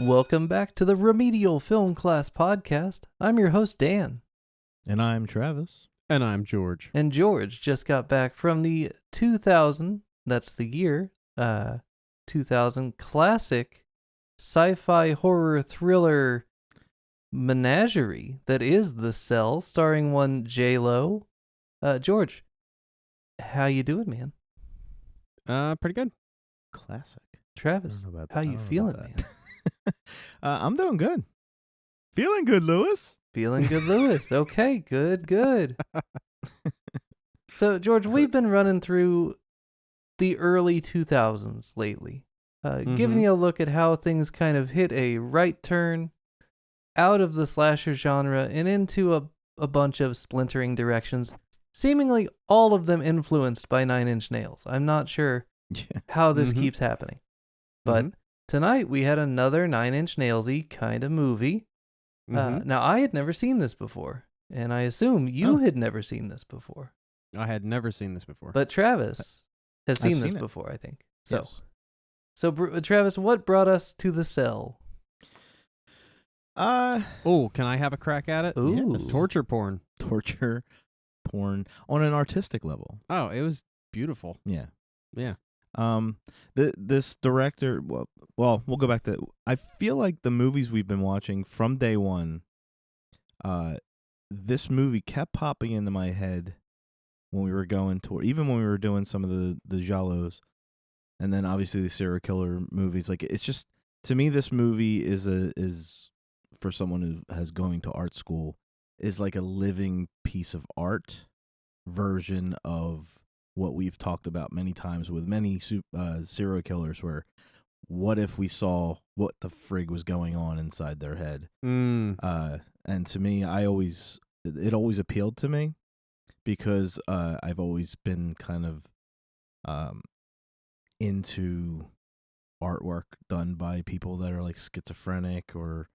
Welcome back to the Remedial Film Class Podcast. I'm your host, Dan. And I'm Travis. And I'm George. And George just got back from the 2000, that's the year, 2000 classic sci-fi horror thriller menagerie that is The Cell, starring one Jlo. George, how you doing, man? Pretty good. Classic. Travis, how you feeling, man? I'm doing good. Feeling good, Lewis. Feeling good, Lewis. Okay, good. So, George, we've been running through the early 2000s lately, giving you a look at how things kind of hit a right turn out of the slasher genre and into a bunch of splintering directions, seemingly all of them influenced by Nine Inch Nails. I'm not sure how this keeps happening. But tonight we had another Nine Inch Nails-y kind of movie. Now, I had never seen this before, and I assume you had never seen this before. I had never seen this before. But Travis has seen this before, I think. So Travis, what brought us to The Cell? Can I have a crack at it? Ooh. Yes. Torture porn. Torture porn on an artistic level. Oh, it was beautiful. Yeah. This director, well, we'll go back to, I feel like the movies we've been watching from day one, this movie kept popping into my head when we were going to, even when we were doing some of the Jlos, and then obviously the serial killer movies. Like, it's just, to me, this movie is for someone who has going to art school, is like a living piece of art version of what we've talked about many times with many serial killers, where what if we saw what the frig was going on inside their head? And to me, it always appealed to me because I've always been kind of into artwork done by people that are like schizophrenic or,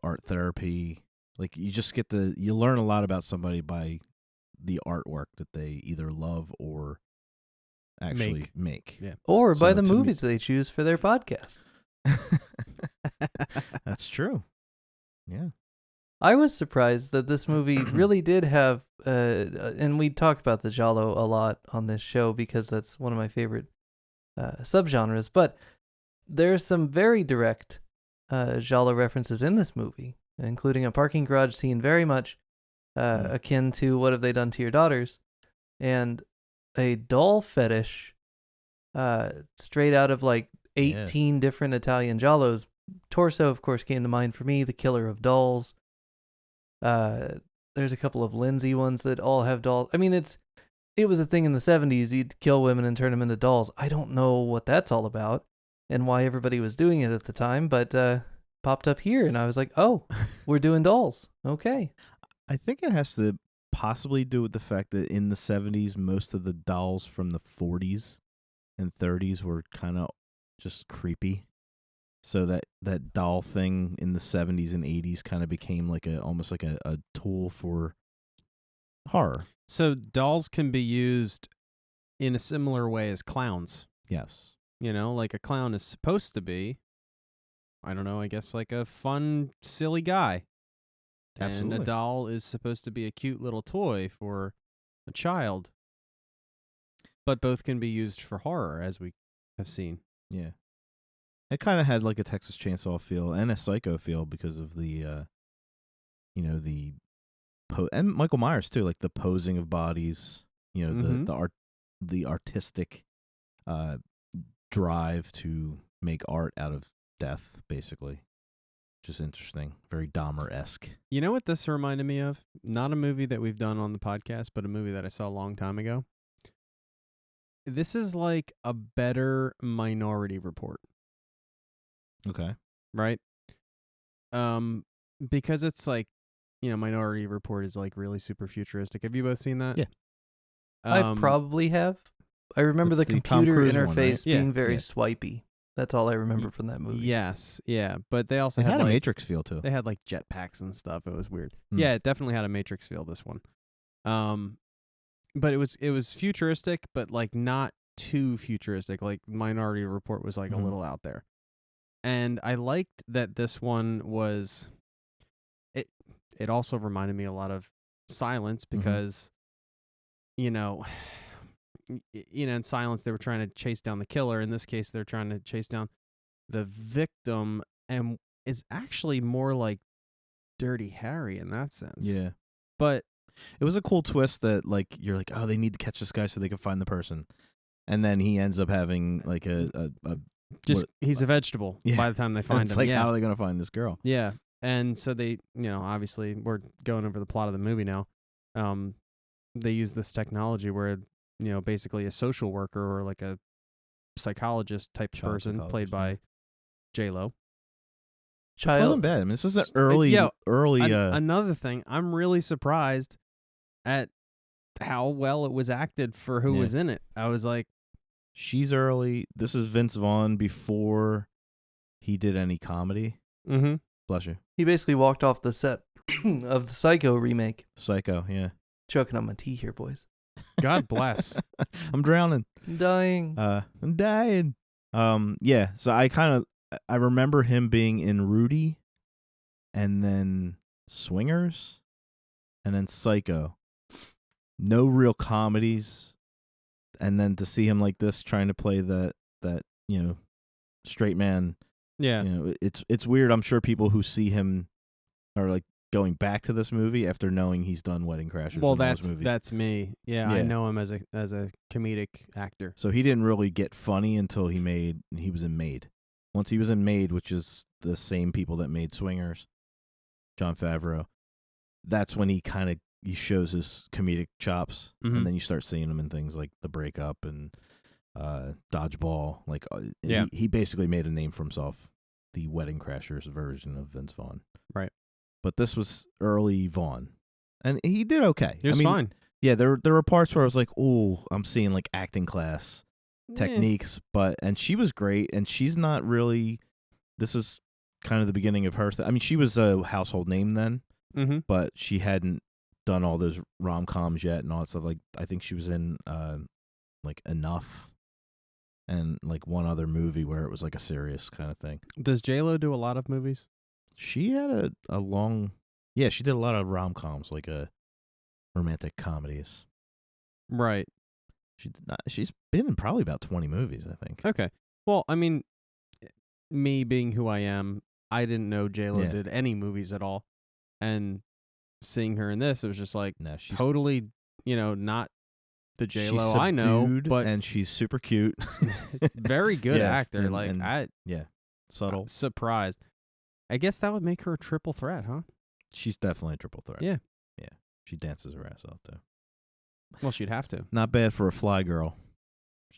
art therapy. Like, you learn a lot about somebody by the artwork that they either love or actually make. Yeah. Or by the movies they choose for their podcast. That's true. Yeah. I was surprised that this movie really did have, and we talk about the Jalo a lot on this show because that's one of my favorite subgenres, but there's some very direct Jalo references in this movie, including a parking garage scene very much akin to What Have They Done to Your Daughters, and a doll fetish straight out of like 18 different Italian Giallos. Torso, of course, came to mind for me, The Killer of Dolls. There's a couple of Lindsay ones that all have dolls. I mean, it was a thing in the 70s. You'd kill women and turn them into dolls. I don't know what that's all about and why everybody was doing it at the time, but popped up here, and I was like, oh, we're doing dolls. Okay. I think it has to possibly do with the fact that in the 70s, most of the dolls from the 40s and 30s were kind of just creepy. So that doll thing in the 70s and 80s kind of became like almost like a tool for horror. So dolls can be used in a similar way as clowns. Yes. Like a clown is supposed to be, I don't know, I guess like a fun, silly guy. Absolutely. And a doll is supposed to be a cute little toy for a child. But both can be used for horror, as we have seen. Yeah. It kind of had like a Texas Chainsaw feel and a Psycho feel because of the, and Michael Myers too, like the posing of bodies, the artistic drive to make art out of death, basically. Just interesting. Very Dahmer-esque. You know what this reminded me of? Not a movie that we've done on the podcast, but a movie that I saw a long time ago. This is like a better Minority Report. Okay. Right? Because it's like, Minority Report is like really super futuristic. Have you both seen that? Yeah. I probably have. I remember the computer interface being very swipey. That's all I remember from that movie. Yes, yeah, but they also had like, a Matrix feel too. They had like jetpacks and stuff. It was weird. Yeah, it definitely had a Matrix feel. This one, but it was futuristic, but like not too futuristic. Like Minority Report was like a little out there, And I liked that this one was. It also reminded me a lot of Silence because, in Silence they were trying to chase down the killer. In this case, they're trying to chase down the victim, and it's actually more like Dirty Harry in that sense. Yeah. But it was a cool twist that like you're like, oh, they need to catch this guy so they can find the person, and then he ends up having like he's a vegetable by the time they find him. It's like, how are they gonna find this girl? Yeah. And so they, obviously we're going over the plot of the movie now. They use this technology where, basically a social worker or like a psychologist type person played by Jlo. It wasn't bad. I mean, this is an early. Another thing, I'm really surprised at how well it was acted for who was in it. I was like, she's early. This is Vince Vaughn before he did any comedy. Mm-hmm. Bless you. He basically walked off the set of the Psycho remake. Psycho, yeah. Choking on my tea here, boys. God bless. I'm drowning. I'm dying. I'm dying. Yeah. So I remember him being in Rudy, and then Swingers, and then Psycho. No real comedies, and then to see him like this, trying to play that straight man. Yeah. It's weird. I'm sure people who see him are like going back to this movie after knowing he's done Wedding Crashers. Well, and those movies. that's me. Yeah, I know him as a comedic actor. So he didn't really get funny until he was in Made. Once he was in Made, which is the same people that made Swingers, Jon Favreau, that's when he shows his comedic chops, and then you start seeing him in things like The Breakup and Dodgeball. Like, he basically made a name for himself, the Wedding Crashers version of Vince Vaughn. Right. But this was early Vaughn, and he did okay. He was fine. Yeah, there were parts where I was like, oh, I'm seeing like acting class techniques, and she was great, and she's not really. This is kind of the beginning of her. I mean, she was a household name then, but she hadn't done all those rom-coms yet and all that stuff. Like, I think she was in like Enough, and like one other movie where it was like a serious kind of thing. Does Jlo do a lot of movies? She had a long... Yeah, she did a lot of rom-coms, like romantic comedies. Right. She's been in probably about 20 movies, I think. Okay. Well, I mean, me being who I am, I didn't know Jlo did any movies at all. And seeing her in this, it was just like totally, not the Jlo I know, and she's super cute. Very good actor. Subtle. Surprised. I guess that would make her a triple threat, huh? She's definitely a triple threat. Yeah. Yeah. She dances her ass off, too. Well, she'd have to. Not bad for a fly girl.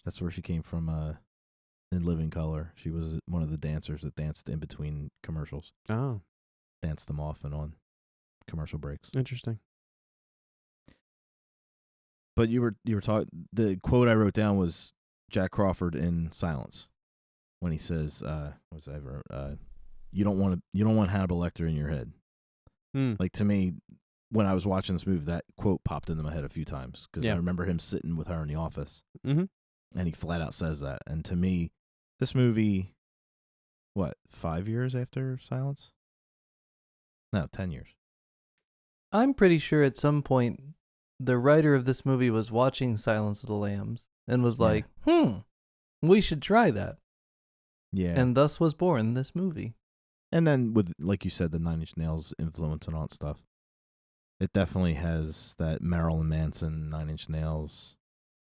That's where she came from in Living Color. She was one of the dancers that danced in between commercials. Oh. Danced them off and on commercial breaks. Interesting. But you were talking... The quote I wrote down was Jack Crawford in Silence. When he says, you don't want Hannibal Lecter in your head. Like, to me, when I was watching this movie, that quote popped into my head a few times because I remember him sitting with her in the office, and he flat out says that. And to me, this movie, 5 years after Silence? No, 10 years. I'm pretty sure at some point the writer of this movie was watching Silence of the Lambs and was like, we should try that. Yeah. And thus was born this movie. And then with, like you said, the Nine Inch Nails influence and all that stuff. It definitely has that Marilyn Manson, Nine Inch Nails.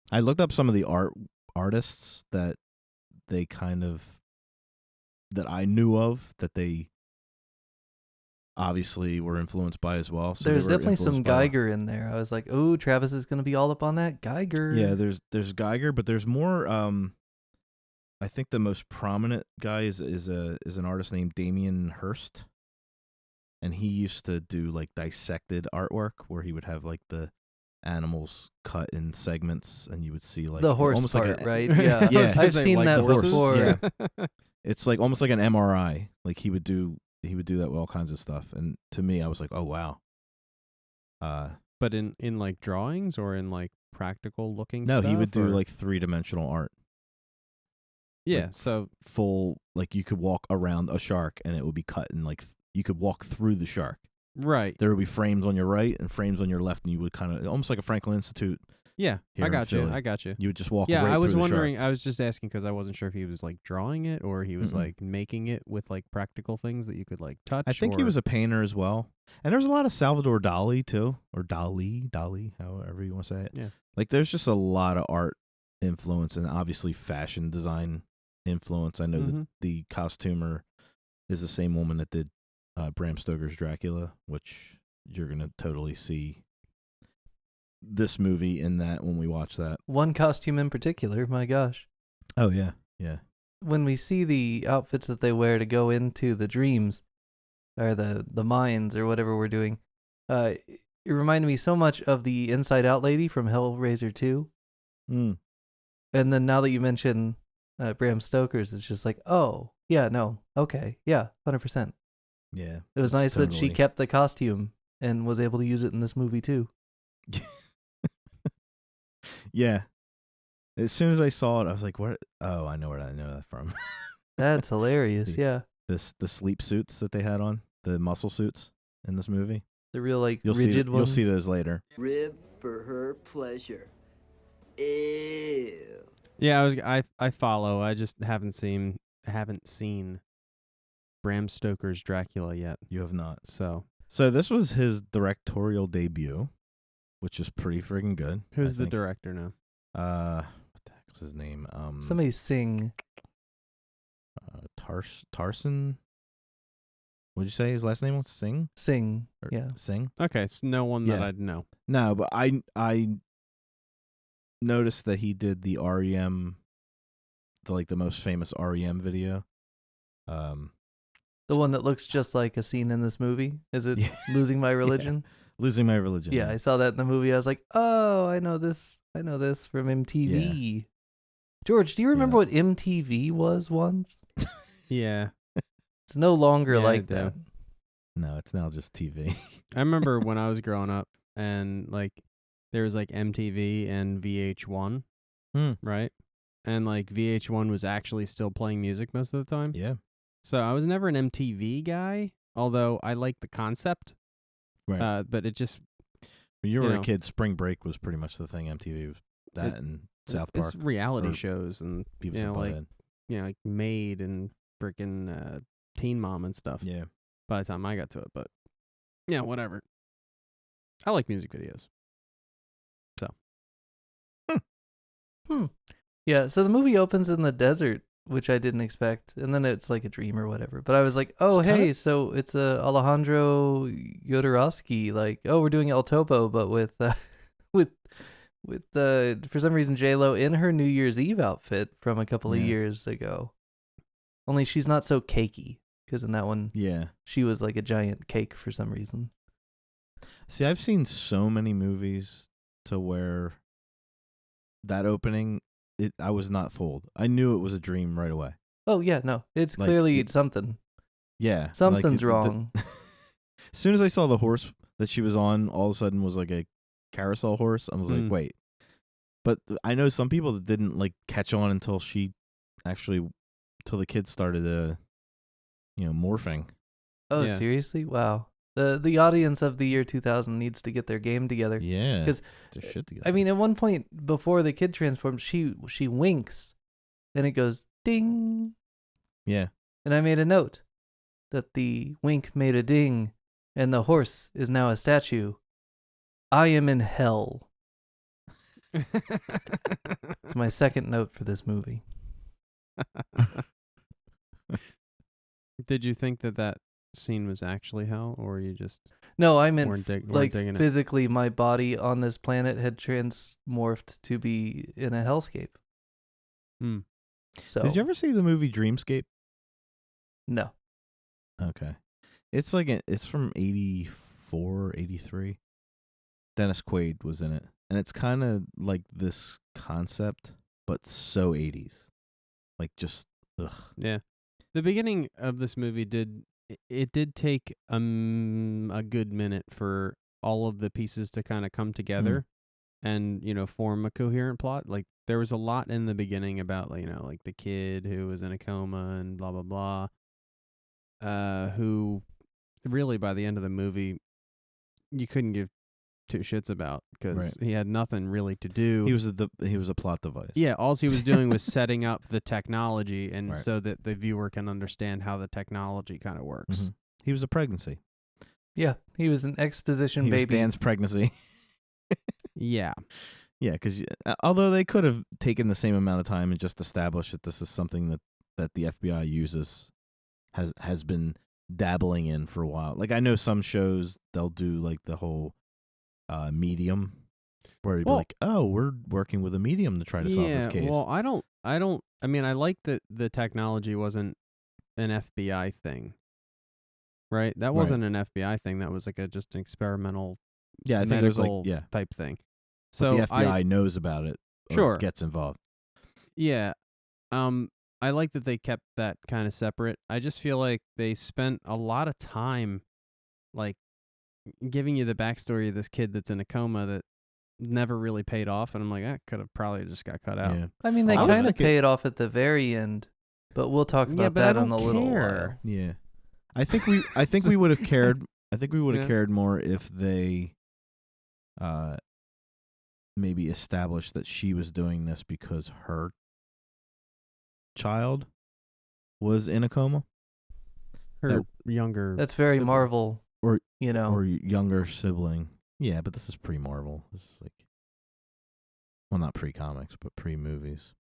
I looked up some of the artists that they that I knew of that they obviously were influenced by as well. So there's definitely some Geiger in there. I was like, oh, Travis is going to be all up on that Geiger. Yeah, there's Geiger, but there's more... I think the most prominent guy is an artist named Damien Hirst, and he used to do like dissected artwork where he would have like the animals cut in segments, and you would see like the horse almost part, like right? Yeah, I've seen like that before. Yeah. It's like almost like an MRI. Like he would do that with all kinds of stuff, and to me, I was like, oh wow. But in like drawings or in like practical looking. No, stuff, he would do like 3-dimensional art. Yeah, Like, so full, like you could walk around a shark and it would be cut, and like you could walk through the shark. right. There would be frames on your right and frames on your left, and you would kind of almost like a Franklin Institute. Yeah, Here I in got you. Philly. I got you. You would just walk Yeah, right I was through the wondering. shark. I was just asking because I wasn't sure if he was like drawing it or he was Mm-mm. like making it with like practical things that you could like touch. I think he or- was a painter as well. And there's a lot of Salvador Dali too, or Dali, however you want to say it. Yeah. Like there's just a lot of art influence and obviously fashion design influence. I know that Mhm. the costumer is the same woman that did Bram Stoker's Dracula, which you're gonna totally see this movie in that when we watch that. One costume in particular, my gosh. Oh yeah, yeah. When we see the outfits that they wear to go into the dreams, or the mines, or whatever we're doing, it reminded me so much of the Inside Out lady from Hellraiser 2. Mm. And then now that you mention Bram Stoker's, it's just like, oh, yeah, no, okay, yeah, 100%. Yeah. It was it's nice that she totally- kept the costume and was able to use it in this movie too. Yeah. As soon as I saw it, I was like, "What? Oh, I know where I know that from." That's hilarious, yeah. The sleep suits that they had on, the muscle suits in this movie. The real, like, You'll rigid see. ones. You'll see those later. Rib for her pleasure. Ew. Yeah, I follow. I just haven't seen Bram Stoker's Dracula yet. You have not. So So this was his directorial debut, which is pretty friggin' good. who's I the think. director now? What the heck's his name? Somebody sing. Tarson. What'd you say his last name was? Singh? Sing, Or yeah. Singh? Okay, it's no one that Yeah. I'd know. No, but I noticed that he did the REM, the most famous REM video. The one that looks just like a scene in this movie. Is it Yeah. Losing My Religion? Losing My Religion. Yeah, I saw that in the movie. I was like, oh, I know this from MTV. George, do you remember what MTV was once? Yeah, It's no longer Yeah, I like do. that. No, it's now just TV. I remember when I was growing up, and like there was like MTV and VH1, right? And like VH1 was actually still playing music most of the time. Yeah. So I was never an MTV guy, although I liked the concept. Right. But it just When you were you know. a kid, Spring Break was pretty much the thing. MTV was that and South Park. It's reality or shows and Beavis you know, and like Butthead. like Maid and freaking Teen Mom and stuff. Yeah. By the time I got to it, but yeah, whatever. I like music videos. Yeah, so the movie opens in the desert, which I didn't expect, and then it's like a dream or whatever. But I was like, oh, It's hey, kinda- so it's Alejandro Jodorowsky, like, oh, we're doing El Topo, but with for some reason J-Lo in her New Year's Eve outfit from a couple of Yeah. years ago. Only she's not so cakey, because in that one Yeah. she was like a giant cake for some reason. See, I've seen so many movies to where that opening, I was not fooled. I knew it was a dream right away. Oh yeah, no, it's Like, clearly something. Yeah. Something's wrong. As soon as I saw the horse that she was on, all of a sudden was like a carousel horse. I was like, wait. But I know some people that didn't like catch on until the kids started, morphing. Oh, Yeah. seriously? Wow. The audience of the year 2000 needs to get their game together. Yeah. 'Cause, their shit together. I mean, at one point before the kid transforms, she winks, and it goes ding. yeah. And I made a note that the wink made a ding, and the horse is now a statue. I am in hell. It's my second note for this movie. Did you think that scene was actually hell, or you just No, I meant weren't like digging it? physically, my body on this planet had transmorphed to be in a hellscape. Hmm. So Did you ever see the movie Dreamscape? No. Okay. It's it's from 84, 83. Dennis Quaid was in it. And it's kind of like this concept, but so 80s. Like just, ugh. Yeah. The beginning of this movie did take a good minute for all of the pieces to kind of come together. and form a coherent plot. Like there was a lot in the beginning about like the kid who was in a coma and blah blah blah, who really by the end of the movie you couldn't give two shits about because he had nothing really to do. He was a plot device. Yeah, all he was doing was setting up the technology, and Right. so that the viewer can understand how the technology kind of works. Mhm. He was a pregnancy. Yeah, he was an exposition He was baby. Dan's pregnancy. Yeah. Yeah, because although they could have taken the same amount of time and just established that this is something that the FBI uses, has been dabbling in for a while. Like I know some shows they'll do like the whole medium, where you'd be like, oh, we're working with a medium to try to solve this case. Well, I mean, I like that the technology wasn't an FBI thing, right? That wasn't an FBI thing. That was like just an experimental, yeah, I think it was medical like type thing. So So the FBI knows about it, or Sure. gets involved. Yeah. I like that they kept that kind of separate. I just feel like they spent a lot of time like giving you the backstory of this kid that's in a coma that never really paid off, and I'm like, that could have probably just got cut out. Yeah, I mean, they I was kind of thinking- pay it off at the very end, but we'll talk Yeah, about but I that in a don't little care. while. yeah. I think we would have cared. I think we would have Yeah. cared more if they, maybe established that she was doing this because her child was in a coma, Her younger. That's very sibling. Marvel, Or- you know. or younger sibling. Yeah, but this is pre-Marvel. This is like, well, not pre-comics, but pre-movies.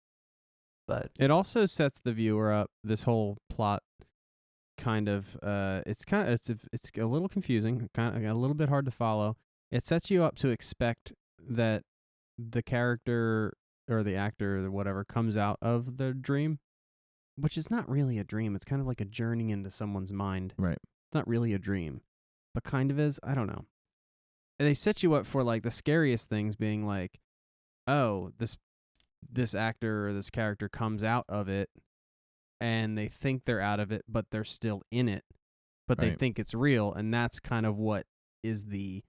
But It also sets the viewer up. This whole plot kind of it's a little confusing, kind of a little bit hard to follow. It sets you up to expect that the character or the actor or whatever comes out of the dream, which is not really a dream. It's kind of like a journey into someone's mind. Right. It's not really a dream, but kind of is. I don't know. And they set you up for like the scariest things being like, oh, this actor or this character comes out of it and they think they're out of it, but they're still in it, but they Right. think it's real. And that's kind of what is the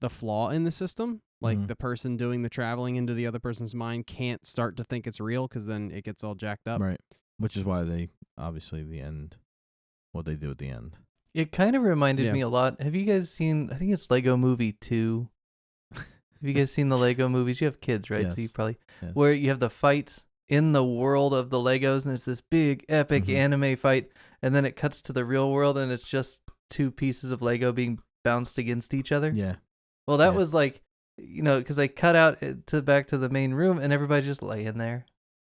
flaw in the system. Like Mhm. the person doing the traveling into the other person's mind can't start to think it's real because then it gets all jacked up. Right. Which is why they, obviously, the end, what they do at the end. it kind of reminded Yeah. me a lot. Have you guys seen, I think it's Lego Movie 2. Have you guys seen the Lego movies? You have kids, right? So you Yes. probably, Yes. where you have the fights in the world of the Legos, and it's this big, epic Mhm. anime fight, and then it cuts to the real world, and it's just two pieces of Lego being bounced against each other. Yeah. Well, that Yeah. was like, because they cut out to back to the main room, and everybody's just laying there,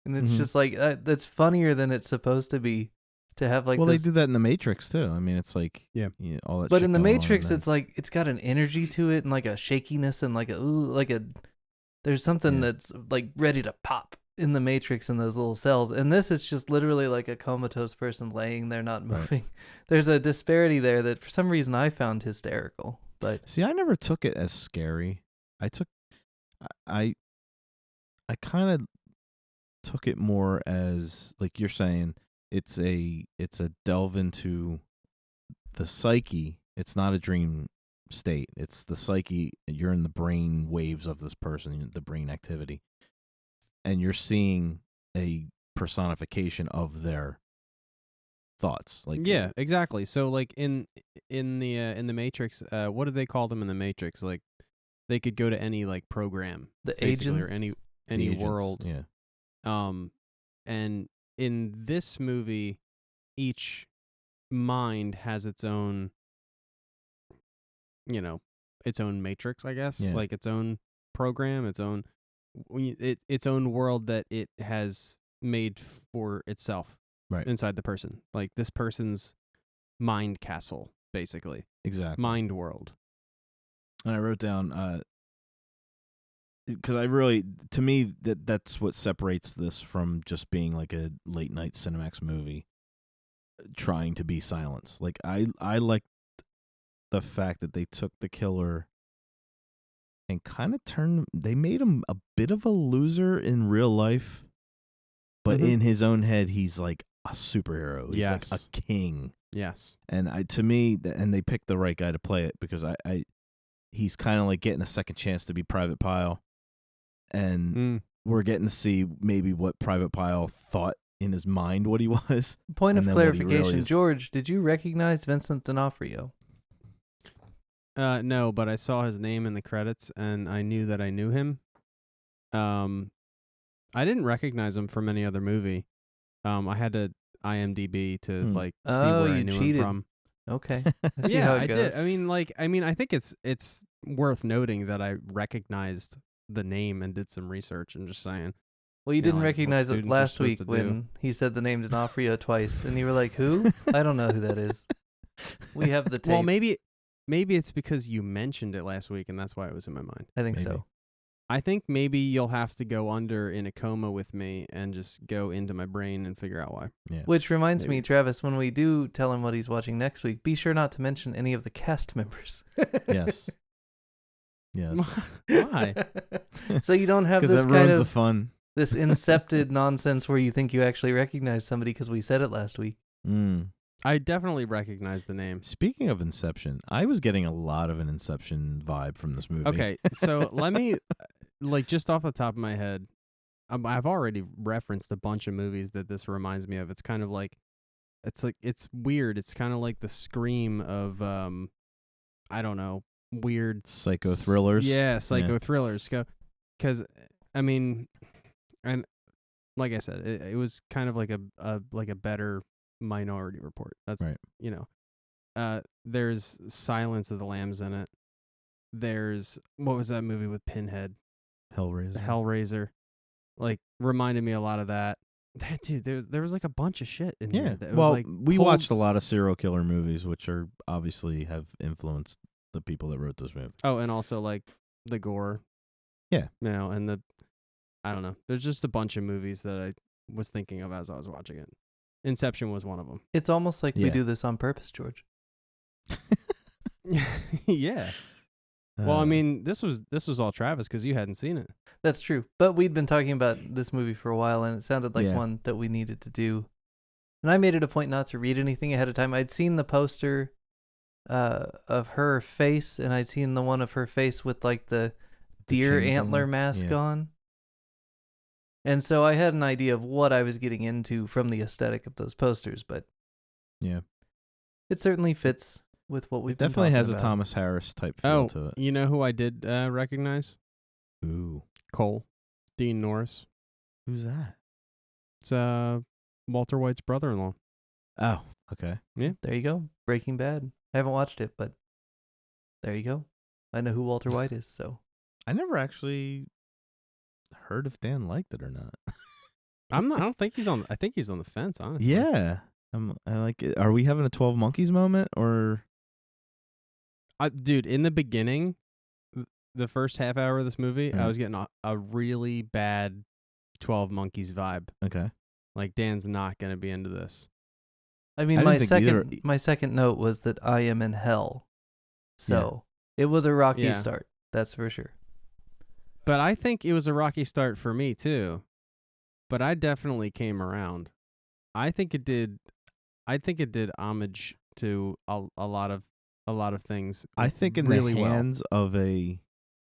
and it's Mhm. just like that's funnier than it's supposed to be. To have like well, this, they do that in the Matrix too. I mean, it's like, Yeah. all that. but shit in the going on Matrix, then. it's like it's got an energy to it and like a shakiness and like a ooh, like a there's something Yeah. that's like ready to pop in the Matrix in those little cells. And this is just literally like a comatose person laying there not Right. moving. There's a disparity there that for some reason I found hysterical. But See, I never took it as scary. I kind of took it more as, like you're saying, it's a delve into the psyche. It's not a dream state. It's the psyche. You're in the brain waves of this person, the brain activity, and you're seeing a personification of their thoughts. Like, Yeah, exactly. So like in the Matrix, what do they call them in the Matrix? Like they could go to any like program, the basically, agents, or any the agents, world. Yeah. And in this movie, each mind has its own, its own matrix, I guess, Yeah. like its own program, its own world that it has made for itself, Right. inside the person, like this person's mind castle, basically, Exactly. mind world. And I wrote down, because I really, to me, that's what separates this from just being like a late night Cinemax movie trying to be silence. Like I liked the fact that they took the killer and kind of they made him a bit of a loser in real life, but Mhm. in his own head, he's like a superhero. He's like Yes. a king. Yes. And to me, and they picked the right guy to play it, because I he's kind of like getting a second chance to be Private Pile, and we're getting to see maybe what Private Pile thought in his mind what he was. Point of and then what he clarification, really is. George, did you recognize Vincent D'Onofrio? No, but I saw his name in the credits, and I knew that I knew him. I didn't recognize him from any other movie. I had to IMDb to like see Oh, where I you knew cheated. him from. Okay. I see Yeah, how it I goes. did. I mean, I think it's worth noting that I recognized the name and did some research. And just saying. Well, you You know, didn't like, it's what recognize it students are last supposed week to do. when he said the name D'Onofrio twice, and you were like, who? I don't know who that is. We have the tape. Well, maybe it's because you mentioned it last week, and that's why it was in my mind. I think maybe. so. I think maybe you'll have to go under in a coma with me and just go into my brain and figure out why. Yeah. Which reminds me, Maybe. Travis, when we do tell him what he's watching next week, be sure not to mention any of the cast members. Yes. Yes. Why? So you don't have Because this that kind ruins the of fun. this incepted nonsense where you think you actually recognize somebody because we said it last week. I definitely recognize the name. Speaking of Inception, I was getting a lot of an Inception vibe from this movie. Okay, so let me, like, just off the top of my head, I've already referenced a bunch of movies that this reminds me of. It's kind of like, it's weird. It's kind of like the Scream of, I don't know, weird Psycho thrillers. Yeah, psycho thrillers. Because, I mean, and like I said, it was kind of like a better Minority Report. That's right. You know, there's Silence of the Lambs in it. There's, what was that movie with Pinhead? Hellraiser. Like, reminded me a lot of that. Dude, there was like a bunch of shit in Yeah. here. That Well, was like we pulled- watched a lot of serial killer movies, which are obviously have influenced the people that wrote this movie. Oh, and also like the gore. Yeah. You know, and I don't know. There's just a bunch of movies that I was thinking of as I was watching it. Inception was one of them. It's almost like we Yeah. do this on purpose, George. Yeah. Well, I mean, this was all Travis because you hadn't seen it. That's true. But we'd been talking about this movie for a while, and it sounded like Yeah. one that we needed to do. And I made it a point not to read anything ahead of time. I'd seen the poster of her face, and I'd seen the one of her face with like the deer chain antler thing. mask Yeah. on. And so I had an idea of what I was getting into from the aesthetic of those posters, but Yeah. it certainly fits with what we've It definitely been has talking a about. Thomas Harris type feel Oh, to it. you know who I did recognize? Ooh. Cole. Dean Norris. Who's that? It's Walter White's brother-in-law. Oh, okay. There you go. Breaking Bad. I haven't watched it, but there you go. I know who Walter White is, so. I never actually heard if Dan liked it or not. I don't think he's on. I think he's on the fence, honestly. Yeah. I like it. Are we having a 12 Monkeys moment or? Dude, in the beginning, the first half hour of this movie, I was getting a really bad 12 Monkeys vibe. Okay. Like, Dan's not going to be into this. I mean, I my didn't think either- second note was that I am in hell. So it was a rocky Yeah. start. That's for sure. But I think it was a rocky start for me, too. But I definitely came around. I think it did homage to a lot of things. I think in really the hands of a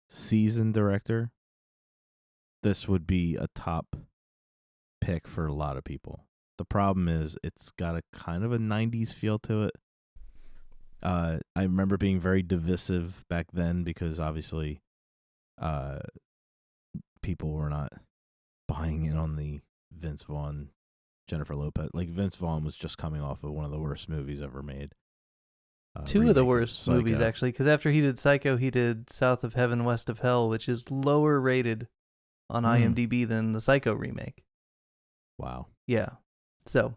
seasoned director, this would be a top pick for a lot of people. The problem is it's got a kind of a 90s feel to it. I remember being very divisive back then because obviously people were not buying in on the Vince Vaughn, Jennifer Lopez. Like, Vince Vaughn was just coming off of one of the worst movies ever made. Two of the remake worst movies, Psycho. actually, because after he did Psycho, he did South of Heaven, West of Hell, which is lower rated on IMDb than the Psycho remake. Wow. Yeah. So,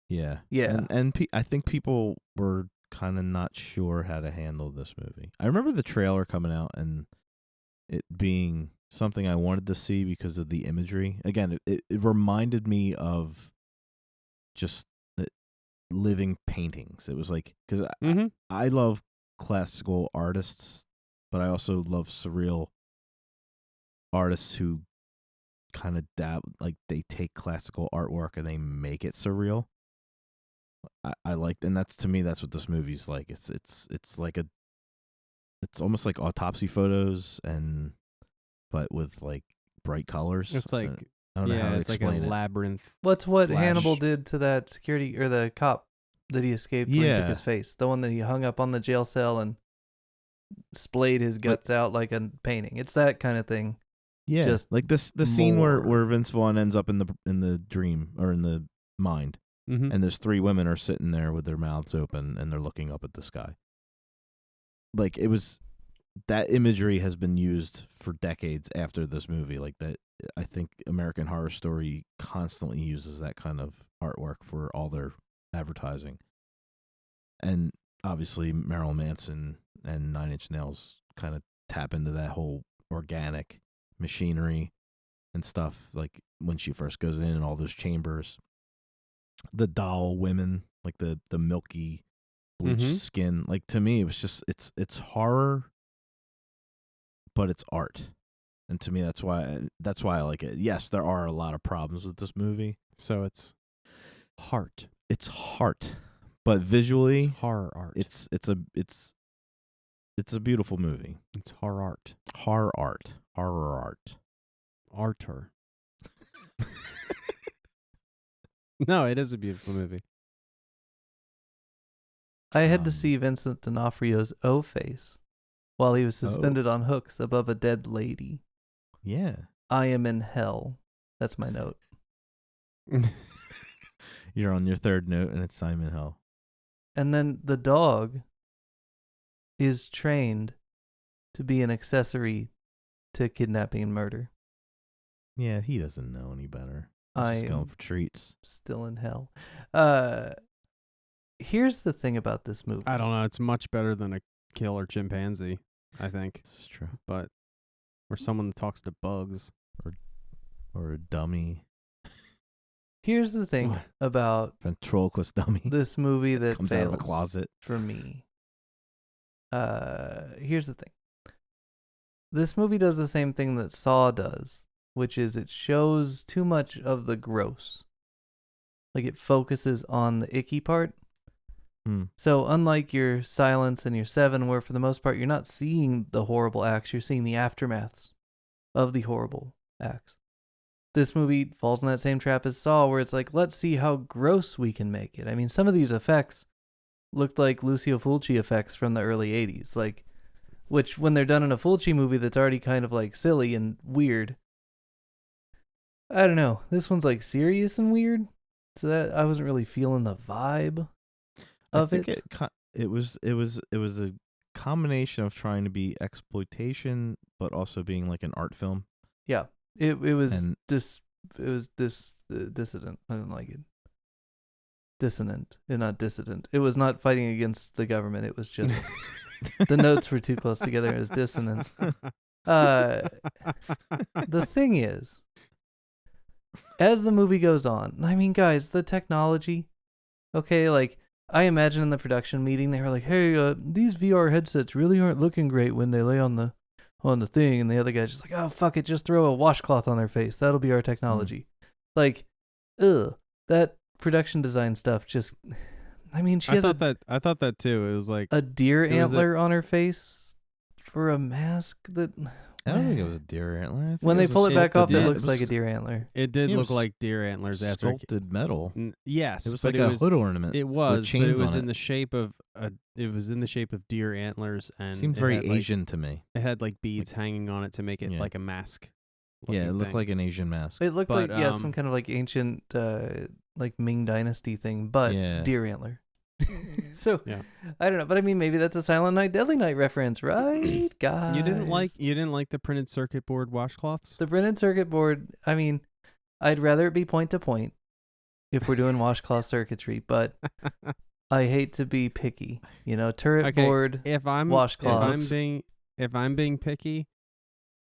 Yeah. Yeah. And I think people were kind of not sure how to handle this movie. I remember the trailer coming out and it being something I wanted to see because of the imagery. Again, it reminded me of just living paintings. It was like, because I love classical artists, but I also love surreal artists who kind of like they take classical artwork and they make it surreal. I like, and that's, to me, that's what this movie's like. It's like it's almost like autopsy photos but with like bright colors. It's like I don't know how to it's like explain a it. labyrinth. What's what slash- Hannibal did to that security or the cop that he escaped when he took Yeah. his face? The one that he hung up on the jail cell and splayed his guts out like a painting. It's that kind of thing. Yeah, just like the scene more. where Vince Vaughn ends up in the dream or in the mind, Mm-hmm. and there's 3 women are sitting there with their mouths open and they're looking up at the sky. Like it was, that imagery has been used for decades after this movie. Like that, I think American Horror Story constantly uses that kind of artwork for all their advertising. And obviously Marilyn Manson and 9 Inch Nails kind of tap into that whole organic machinery and stuff, like when she first goes in and all those chambers, the doll women, like the milky bleached skin. Like to me it was just it's horror, but it's art, and to me that's why I like it. Yes, there are a lot of problems with this movie, So it's heart. it's heart, but visually It's horror art. it's a beautiful movie. It's horror art. Horror art. Arter. No, it is a beautiful movie. I had to Um, see Vincent D'Onofrio's O face while he was suspended on hooks above a dead lady. Yeah. I am in hell. That's my note. You're on your 3rd note, and it's Simon Hell. And then the dog is trained to be an accessory to kidnapping and murder. Yeah, he doesn't know any better. He's I just going am for treats. still in hell. Here's the thing about this movie. I don't know. It's much better than a killer chimpanzee, I think. This is true. But or someone that talks to bugs. Or a dummy, Here's the thing What? about ventriloquist dummy. this movie that comes fails out of a closet. for me. Here's the thing. This movie does the same thing that Saw does, which is it shows too much of the gross. Like it focuses on the icky part. So unlike your Silence and your Seven, where for the most part you're not seeing the horrible acts, you're seeing the aftermaths of the horrible acts. This movie falls in that same trap as Saw, where it's like, let's see how gross we can make it. I mean, some of these effects looked like Lucio Fulci effects from the early 80s, like, which when they're done in a Fulci movie that's already kind of like silly and weird, I don't know. This one's like serious and weird, so that I wasn't really feeling the vibe of I think it. it was a combination of trying to be exploitation, but also being like an art film. Yeah, it was And- dissident. I didn't like it. Dissonant, not dissident. It was not fighting against the government. It was just the notes were too close together. It was dissonant. The thing is, as the movie goes on, I mean, guys, the technology. Okay, like I imagine in the production meeting, they were like, "Hey, these VR headsets really aren't looking great when they lay on the thing," and the other guy's just like, "Oh, fuck it, just throw a washcloth on their face. That'll be our technology." Like, that production design stuff just. I mean, she has I thought that too. It was like a deer it was antler on her face for a mask that. I don't think it was a deer antler. I think When they was a pull it back sculpted off, it net- looks was like a deer antler. it did it look was like deer antlers after it sculpted metal. yes, It was but like a hood ornament. It was, but chains it was on in it. the shape of deer antlers, and Seemed it very had, like- Asian to me. it had like beads hanging on it to make it Yeah. like a mask. Yeah, it looking looked thing. like an Asian mask. It looked But, like some kind of like ancient like Ming Dynasty thing, but Yeah. deer antler. So Yeah. I don't know, but I mean maybe that's a Silent Night, Deadly Night reference, right, guys? You didn't like the printed circuit board washcloths? the printed circuit board. I mean, I'd rather it be point to point if we're doing washcloth circuitry, but I hate to be picky. You know, turret Okay, board. If I'm Washcloths. if I'm being picky,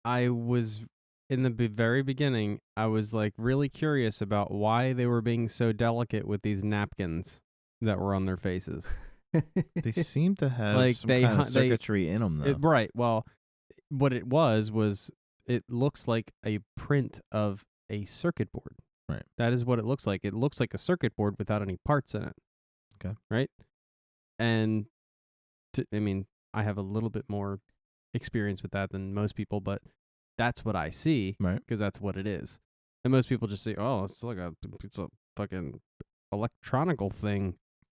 I was in the very beginning. I was like really curious about why they were being so delicate with these napkins that were on their faces. They seem to have Like, some they kind hu- of they- circuitry in them, though. Right. Well, what it was it looks like a print of a circuit board. Right. That is what it looks like. It looks like a circuit board without any parts in it. Okay. Right. And I mean, I have a little bit more experience with that than most people, but that's what I see, Right. because that's what it is. And most people just say, "Oh, it's a fucking electronical thing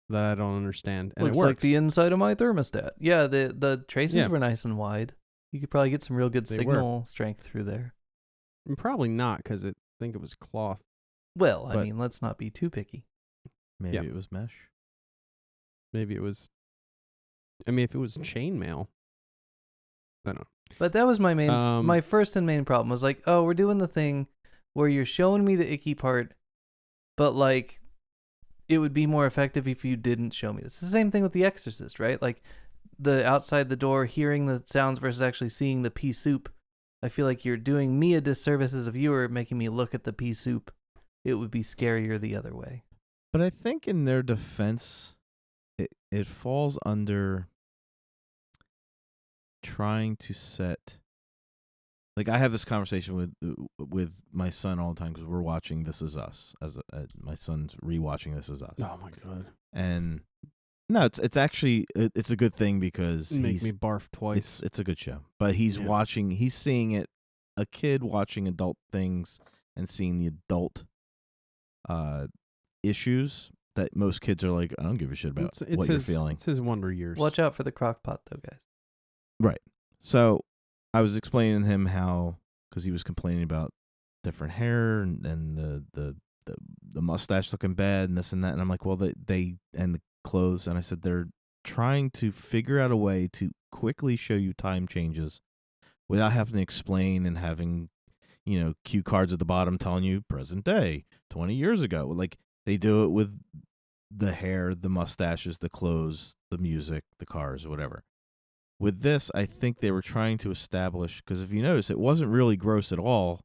that I don't understand," and Looks it works. like the inside of my thermostat. Yeah, the traces Yeah. were nice and wide. You could probably get some real good They signal strength through there. And probably not, because I think it was cloth. Well, I But- mean, let's not be too picky. Maybe Yeah. it was mesh. Maybe it was. I mean, if it was chainmail, I don't know. But that was my main, Um, my first and main problem was like, oh, we're doing the thing where you're showing me the icky part, but like, it would be more effective if you didn't show me. It's the same thing with The Exorcist, right? Like, the outside the door, hearing the sounds versus actually seeing the pea soup. I feel like you're doing me a disservice as a viewer, making me look at the pea soup. It would be scarier the other way. But I think in their defense, it falls under trying to set. Like, I have this conversation with my son all the time because we're watching This Is Us. My son's rewatching This Is Us. oh my god, And no, it's actually it's a good thing because make me barf twice. it's a good show. But he's Yeah. watching, he's seeing it, a kid watching adult things and seeing the adult issues that most kids are like, I don't give a shit about It's what his, you're feeling. It's his wonder years. Watch out for the crock pot, though, guys. Right. So I was explaining to him how, because he was complaining about different hair and the mustache looking bad and this and that, and I'm like, well, they and the clothes, and I said they're trying to figure out a way to quickly show you time changes without having to explain and having, cue cards at the bottom telling you present day 20 years ago. Like, they do it with the hair, the mustaches, the clothes, the music, the cars, whatever. With this, I think they were trying to establish, because if you notice, it wasn't really gross at all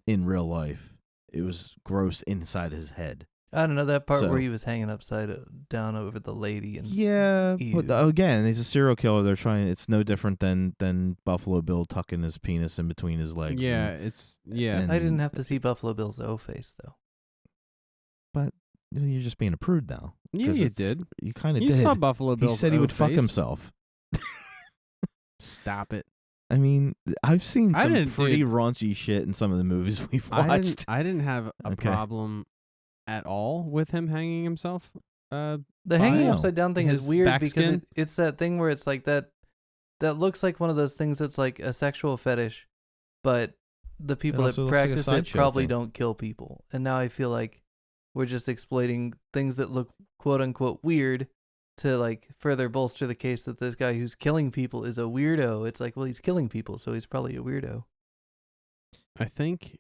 in real life. It was gross inside his head. I don't know, that part So- where he was hanging upside down over the lady. And Yeah, Ew. but again, he's a serial killer. They're trying. It's no different than Buffalo Bill tucking his penis in between his legs. Yeah, and- it's yeah. and- I didn't have to see Buffalo Bill's O face, though. but you're just being a prude now. Yeah, 'Cause you it's- did. You kind of You did. saw Buffalo Bill. He said he would fuck himself. Stop it. I mean, I've seen I some didn't, pretty dude. raunchy shit in some of the movies we've I watched. didn't have a Okay. problem at all with him hanging himself. The hanging Wow. upside down thing is His weird back because skin? it's that thing where it's like that looks like one of those things that's like a sexual fetish, but the people that also looks like a practice it sideshow probably thing. don't kill people. And now I feel like we're just exploiting things that look quote unquote weird to like further bolster the case that this guy who's killing people is a weirdo. It's like, well, he's killing people, so he's probably a weirdo. I think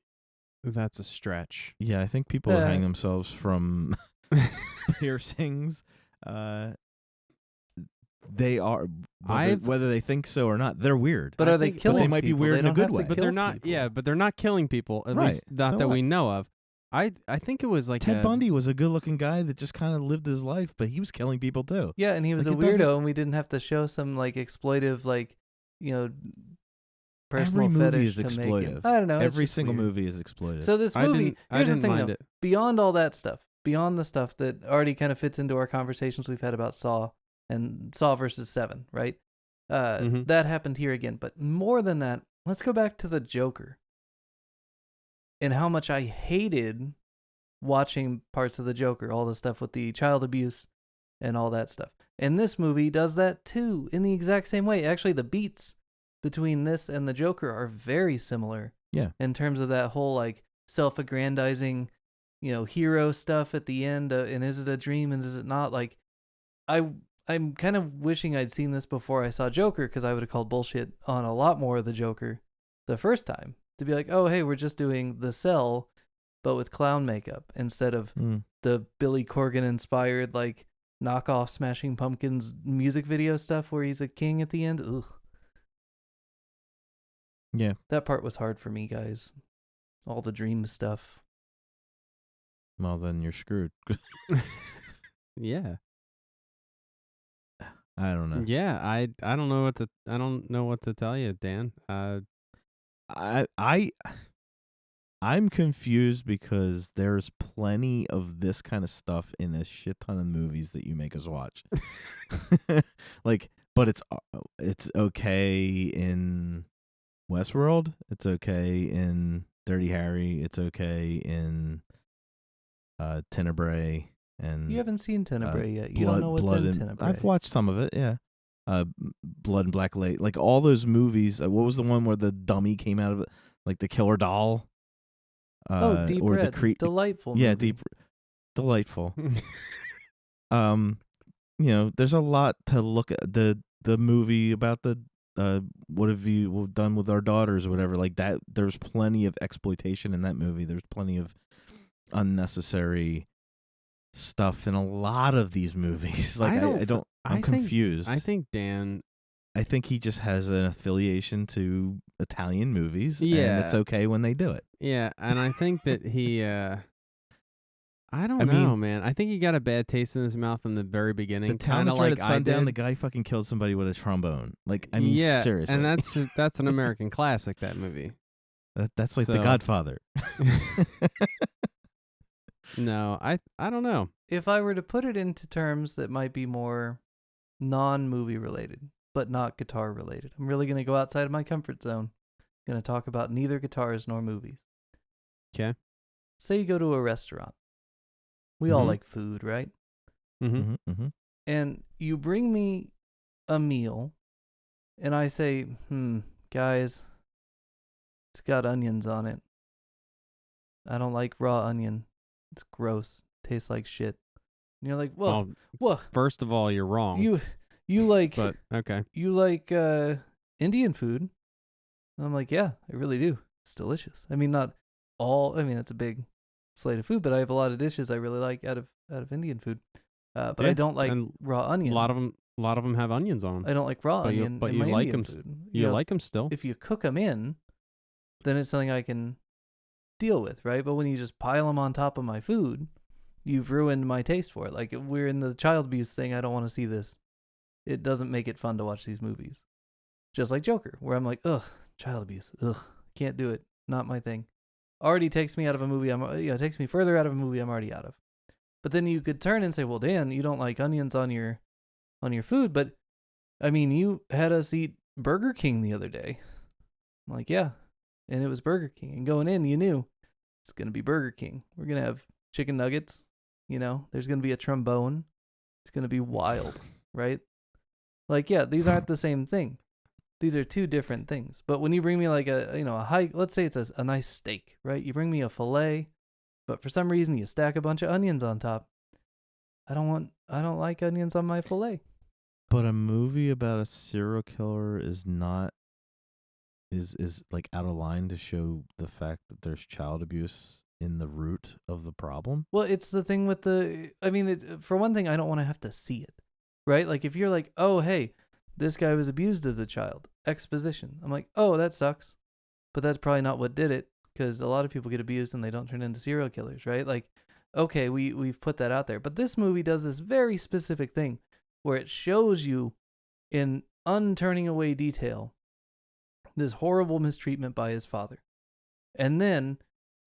that's a stretch. Yeah, I think people that hang Yeah. themselves from piercings, they are whether they think so or not, they're weird. But I are they think- but killing they might be people? weird They in a don't good have to way. But kill they're not. people. Yeah, but they're not killing people. At Right, least not so that what? we know of. I think it was like Ted a- Bundy was a good-looking guy that just kind of lived his life, but he was killing people too. Yeah, and he was Like, a it doesn't- weirdo, and we didn't have to show some like exploitive, like, personal Every movie fetish is to make him. exploitive. I don't know. it's Every just single weird. movie is exploitive. So this I movie, didn't. I here's the didn't thing mind though. it. Beyond all that stuff, beyond the stuff that already kind of fits into our conversations we've had about Saw and Saw versus 7, right? Mhm. That happened here again. But more than that, let's go back to the Joker and how much I hated watching parts of the Joker, all the stuff with the child abuse and all that stuff. And this movie does that too, in the exact same way. Actually, the beats between this and the Joker are very similar. Yeah. In terms of that whole like self-aggrandizing, hero stuff at the end, and is it a dream and is it not? Like, I'm kind of wishing I'd seen this before I saw Joker, because I would have called bullshit on a lot more of the Joker the first time. To be like, oh hey, we're just doing The Cell, but with clown makeup instead of the Billy Corgan inspired like knockoff Smashing Pumpkins music video stuff where he's a king at the end. Ugh. Yeah. That part was hard for me, guys. All the dream stuff. Well, then you're screwed. Yeah. I don't know. Yeah. I don't know what to tell you, Dan. I'm confused because there's plenty of this kind of stuff in a shit ton of movies that you make us watch. Like, but it's okay in Westworld. It's okay in Dirty Harry. It's okay in Tenebrae. And You haven't seen Tenebrae yet. You Blood, don't know what's Blood in and, Tenebrae. I've watched some of it, yeah. Blood and Black Lake, like all those movies. What was the one where the dummy came out of it, like the killer doll? Deep or Red. the Delightful yeah, movie. delightful. There's a lot to look at. The movie about the what have you done with our daughters or whatever, like that. There's plenty of exploitation in that movie. There's plenty of unnecessary stuff in a lot of these movies. Like I'm confused. I think Dan. I think he just has an affiliation to Italian movies, Yeah. and it's okay when they do it. Yeah, and I think that he. I don't know, man. I think he got a bad taste in his mouth in the very beginning. The Town kinda That Dread like at Sundown, I the did. guy fucking killed somebody with a trombone. Like, I mean, yeah, seriously. and that's an American classic. That movie. That's like The So- Godfather. No, I don't know. If I were to put it into terms that might be more non-movie related, but not guitar related, I'm really going to go outside of my comfort zone. I'm going to talk about neither guitars nor movies. 'Kay. Say you go to a restaurant. We all Mhm. like food, right? Mm-hmm. Mm-hmm. And you bring me a meal, and I say, guys, it's got onions on it. I don't like raw onion. It's gross. Tastes like shit. And you're like, well, what? First of all, you're wrong. You like but okay. you like Indian food? And I'm like, yeah, I really do. It's delicious. I mean, not all. I mean, it's a big slate of food, but I have a lot of dishes I really like out of Indian food. But I Yeah, don't like and raw A onion. lot of them have onions on them. I don't like raw But you- onion. but in you my like Indian 'em food. You know, like them still? if you cook them in, then it's something I can deal with, right? But when you just pile them on top of my food, you've ruined my taste for it. Like, we're in the child abuse thing. I don't want to see this. It doesn't make it fun to watch these movies. Just like Joker, where I'm like, ugh, child abuse. Ugh, can't do it. Not my thing. Already takes me out of a movie. It takes me further out of a movie I'm already out of. But then you could turn and say, well, Dan, you don't like onions on your food, but I mean, you had us eat Burger King the other day. I'm like, yeah, and it was Burger King. And going in, you knew it's gonna be Burger King. We're gonna have chicken nuggets. There's gonna be a trombone. It's gonna be wild, right? Like, yeah, these aren't the same thing. These are two different things. But when you bring me like a high, let's say it's a nice steak, right? You bring me a fillet, but for some reason you stack a bunch of onions on top. I don't like onions on my fillet. But a movie about a serial killer is not is like out of line to show the fact that there's child abuse in the root of the problem. Well, it's the thing with for one thing, I don't want to have to see it, right? Like, if you're like, oh, hey, this guy was abused as a child, exposition. I'm like, oh, that sucks. But that's probably not what did it, because a lot of people get abused and they don't turn into serial killers, right? Like, okay, we've put that out there. But this movie does this very specific thing where it shows you in unturning away detail this horrible mistreatment by his father. And then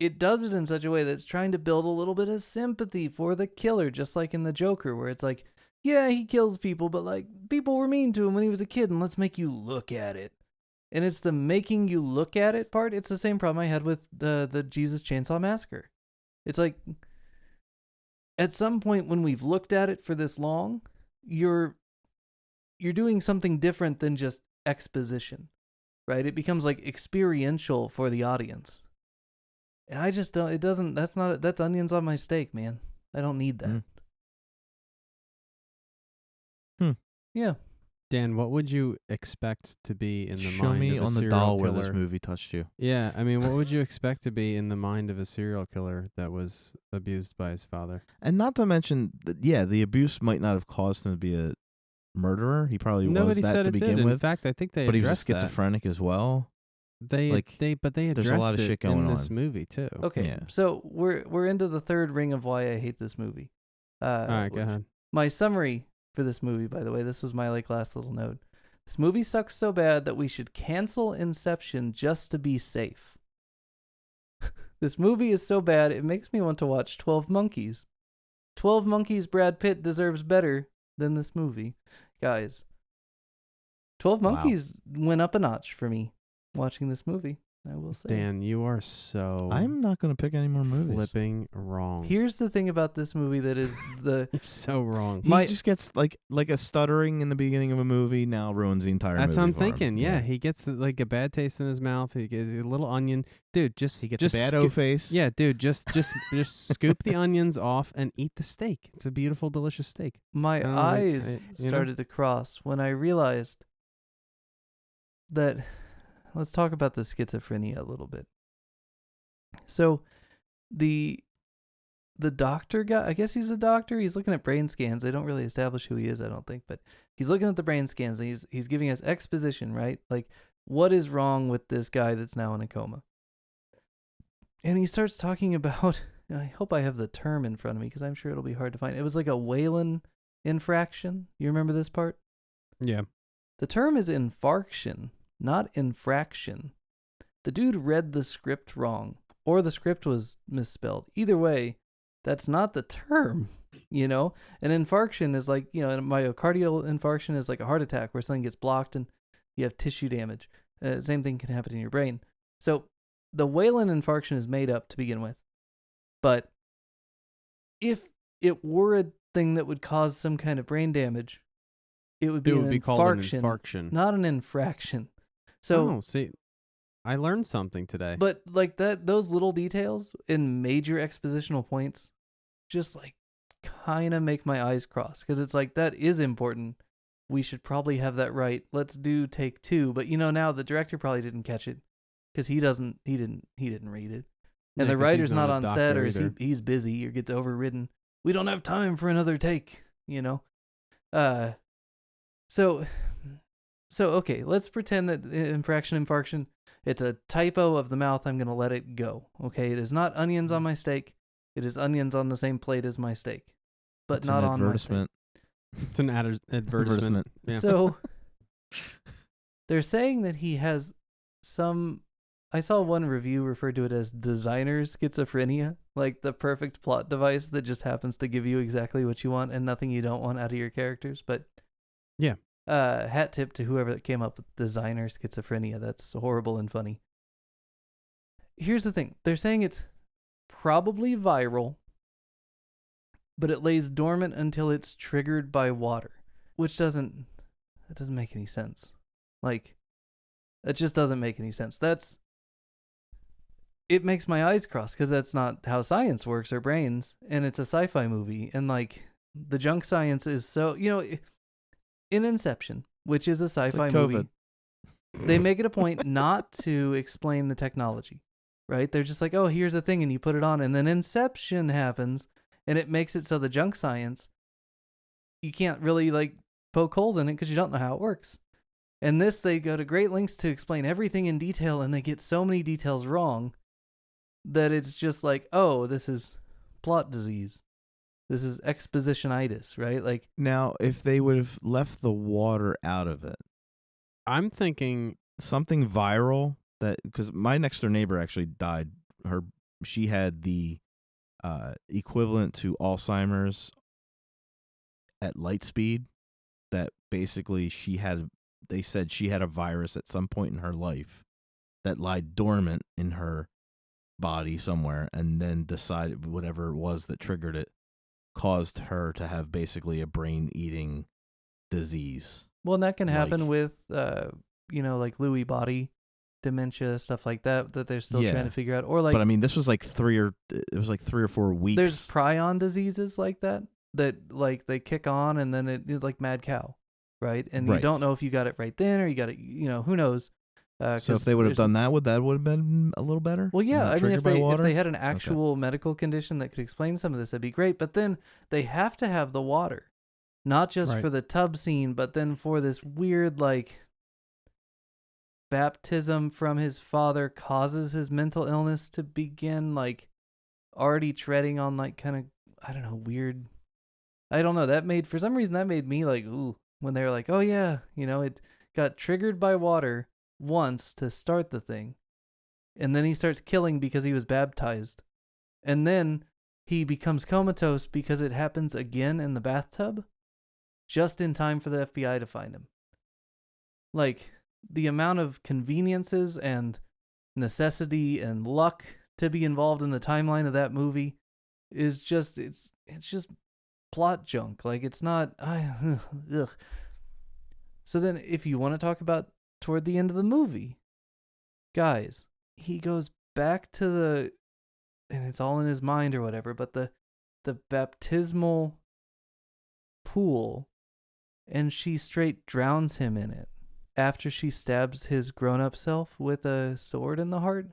it does it in such a way that's trying to build a little bit of sympathy for the killer, just like in the Joker, where it's like, yeah, he kills people, but like, people were mean to him when he was a kid, and let's make you look at it. And it's the making you look at it part. It's the same problem I had with the Jesus Chainsaw Massacre. It's like, at some point when we've looked at it for this long, you're doing something different than just exposition, right? It becomes like experiential for the audience. And I just don't, that's onions on my steak, man. I don't need that. Yeah. Dan, what would you expect to be in the Show mind me of a on the serial doll killer? where this movie touched you. Yeah, I mean, what would you expect to be in the mind of a serial killer that was abused by his father? And not to mention, the abuse might not have caused him to be a murderer. He probably Nobody was that said to it begin did. In with. fact, I think they But he was addressed that. schizophrenic as well. They addressed there's a lot of it shit going in this on. movie too. Okay. Yeah. So we're into the third ring of why I hate this movie. All right, go ahead. My summary for this movie, by the way, this was my last little note. This movie sucks so bad that we should cancel Inception just to be safe. This movie is so bad it makes me want to watch 12 Monkeys. 12 Monkeys Brad Pitt deserves better than this movie. Guys, 12 Wow. Monkeys went up a notch for me watching this movie, I will say. Dan, you are so I'm not going to pick any more movies. flipping wrong. Here's the thing about this movie that is the You're so wrong. He just gets like a stuttering in the beginning of a movie now ruins the entire That's movie. what I'm for him. thinking. Yeah, he gets like a bad taste in his mouth. He gets a little onion. Dude, He gets just a bad O face. Yeah, dude, just scoop the onions off and eat the steak. It's a beautiful, delicious steak. my like, eyes you know? started to cross when I realized that. Let's talk about the schizophrenia a little bit. So, the doctor guy, I guess he's a doctor. He's looking at brain scans. They don't really establish who he is, I don't think, but he's looking at the brain scans and he's giving us exposition, right? Like, what is wrong with this guy that's now in a coma? And he starts talking about, I hope I have the term in front of me because I'm sure it'll be hard to find. It was like a Whalen infraction. You remember this part? Yeah. The term is infarction, not infraction. The dude read the script wrong, or the script was misspelled. Either way, that's not the term, you know? An infarction is like, a myocardial infarction is like a heart attack where something gets blocked and you have tissue damage. Same thing can happen in your brain. So the Whalen infarction is made up to begin with. But if it were a thing that would cause some kind of brain damage, it would be It would an be infarction, called an infarction. not an infraction. So, see, I learned something today. but like those little details in major expositional points just like kind of make my eyes cross because it's like that is important. We should probably have that right. Let's do take 2. But now the director probably didn't catch it because he didn't read it. And the 'cause writer's he's not a on set doctor or either. he's busy or gets overridden. We don't have time for another take, So okay, let's pretend that infarction, it's a typo of the mouth. I'm going to let it go. Okay, it is not onions on my steak. It is onions on the same plate as my steak, but It's not an on my steak. advertisement. It's an advertisement. Yeah. So they're saying that he has some. I saw one review refer to it as designer schizophrenia, like the perfect plot device that just happens to give you exactly what you want and nothing you don't want out of your characters. But Yeah. Hat tip to whoever that came up with designer schizophrenia. That's horrible and funny. Here's the thing. They're saying it's probably viral, but it lays dormant until it's triggered by water, which doesn't make any sense. Like, it just doesn't make any sense. It makes my eyes cross because that's not how science works or brains, and it's a sci-fi movie, and like the junk science is so, in Inception, which is a sci-fi movie, they make it a point not to explain the technology, right? They're just like, oh, here's a thing, and you put it on, and then Inception happens, and it makes it so the junk science, you can't really like poke holes in it because you don't know how it works. And this, they go to great lengths to explain everything in detail, and they get so many details wrong that it's just like, oh, this is plot disease. This is expositionitis, right? Like, Now, if they would have left the water out of it, I'm thinking something viral that, because my next door neighbor actually died. She had the equivalent to Alzheimer's at light speed. That basically they said she had a virus at some point in her life that lied dormant in her body somewhere, and then decided whatever it was that triggered it caused her to have basically a brain-eating disease. well, and that can happen Like- with, like Lewy body dementia, stuff like that they're still Yeah. trying to figure out. Or like, But I mean, this was like 3 or 4 weeks. there's prion diseases like that like they kick on and then it's like mad cow, right? And you Right. don't know if you got it right then or you got it, who knows? So if they would have done that, would have been a little better? Well, yeah, Not I mean, triggered if by they water? had an actual medical condition that could explain some of this, that'd be great. But then they have to have the water, not just Right. for the tub scene, but then for this weird like baptism from his father causes his mental illness to begin, like already treading on like kind of, I don't know, weird. I don't know. For some reason that made me like, ooh, when they were like, oh yeah, it got triggered by water once to start the thing. And then he starts killing because he was baptized. And then he becomes comatose because it happens again in the bathtub, just in time for the FBI to find him. like the amount of conveniences and necessity and luck to be involved in the timeline of that movie is just it's just plot junk. Like it's not ugh. So then if you want to talk about toward the end of the movie, guys, he goes back to the, and it's all in his mind or whatever, but the baptismal pool, and she straight drowns him in it after she stabs his grown-up self with a sword in the heart.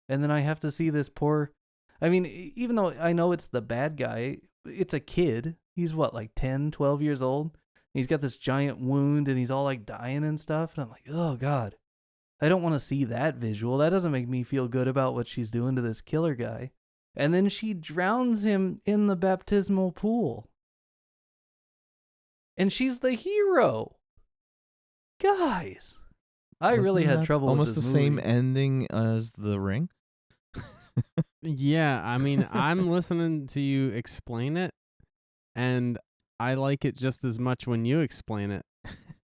And then I have to see this poor, I mean, even though I know it's the bad guy, it's a kid. He's what, like 10, 12 years old? He's got this giant wound and he's all like dying and stuff. And I'm like, oh God, I don't want to see that visual. That doesn't make me feel good about what she's doing to this killer guy. And then she drowns him in the baptismal pool. And she's the hero. Guys, I really had trouble with almost this the movie. same ending as The Ring. Yeah, I mean, I'm listening to you explain it, and I like it just as much when you explain it.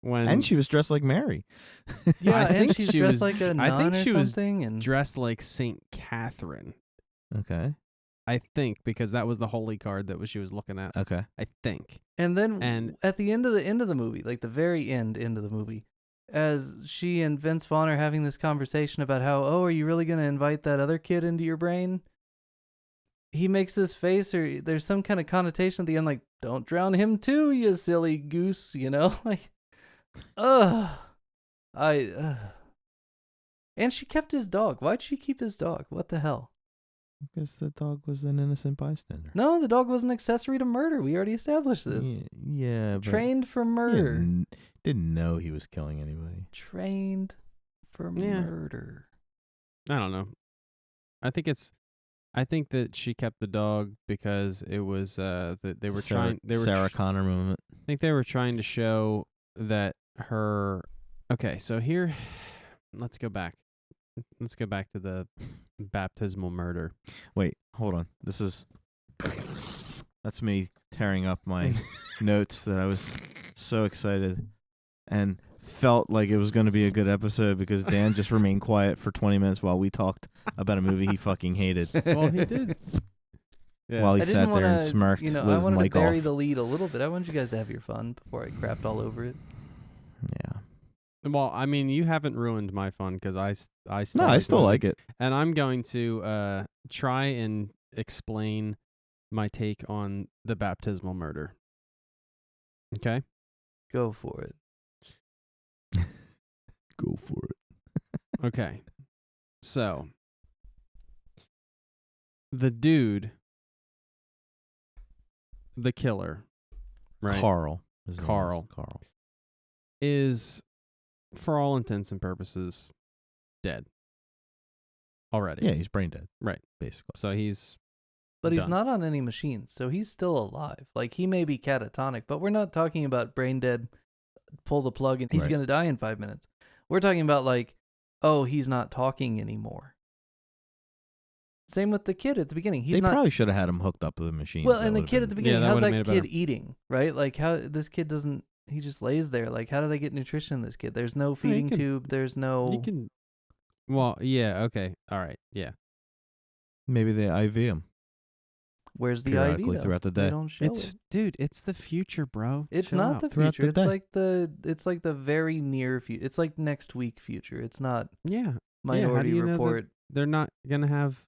And she was dressed like Mary. Yeah, I and think she's she dressed was- like a I nun think or she was something. And dressed like Saint Catherine. Okay. I think, because that was the holy card that she was looking at. Okay. I think. then at the end of the movie, like the very end of the movie, as she and Vince Vaughn are having this conversation about how, oh, are you really going to invite that other kid into your brain? He makes this face, or there's some kind of connotation at the end, like, don't drown him too, you silly goose, you know? Like, and she kept his dog. Why'd she keep his dog? What the hell? Because the dog was an innocent bystander. No, the dog was an accessory to murder. We already established this. Yeah, but Trained for he murder. didn't know he was killing anybody. Trained for Yeah. murder. I don't know. I think that she kept the dog because it was that they were trying. They were Sarah Connor moment. I think they were trying to show that her. Okay, so here, let's go back. Let's go back to the baptismal murder. Wait, hold on. That's me tearing up my notes that I was so excited and felt like it was going to be a good episode because Dan just remained quiet for 20 minutes while we talked about a movie he fucking hated. Well, he did. Yeah. While he I sat didn't there and wanna, smirked I with his wanted mic to bury off. the lead a little bit. I wanted you guys to have your fun before I crapped all over it. Yeah. Well, I mean, you haven't ruined my fun because I still No, I still like it. And I'm going to try and explain my take on the baptismal murder. Okay? Go for it. Go for it. Okay. So, the dude, the killer, right? Carl. His name is Carl. Carl. Is, for all intents and purposes, dead already. Yeah, he's brain dead. Right. Basically. So he's But he's done. not on any machines, so he's still alive. Like, he may be catatonic, but we're not talking about brain dead, pull the plug, and he's Right. going to die in 5 minutes. We're talking about, like, oh, he's not talking anymore. Same with the kid at the beginning. He's they not. probably should have had him hooked up to the machines. Well, That and the would've kid at the been- beginning, that how's would've that made it kid better. eating, right? Like, how this kid doesn't, he just lays there. Like, how do they get nutrition in this kid? There's no feeding can- tube. There's no. You can. Well, yeah. Okay. All right. Yeah. Maybe they IV him. Where's the IV? periodically though? throughout the They day. don't show It's it. dude. It's the future, bro. It's Chill not out. the Throughout future. the day. It's like the very near future. It's like next week future. It's not Yeah. Minority you know that Report. they're not gonna have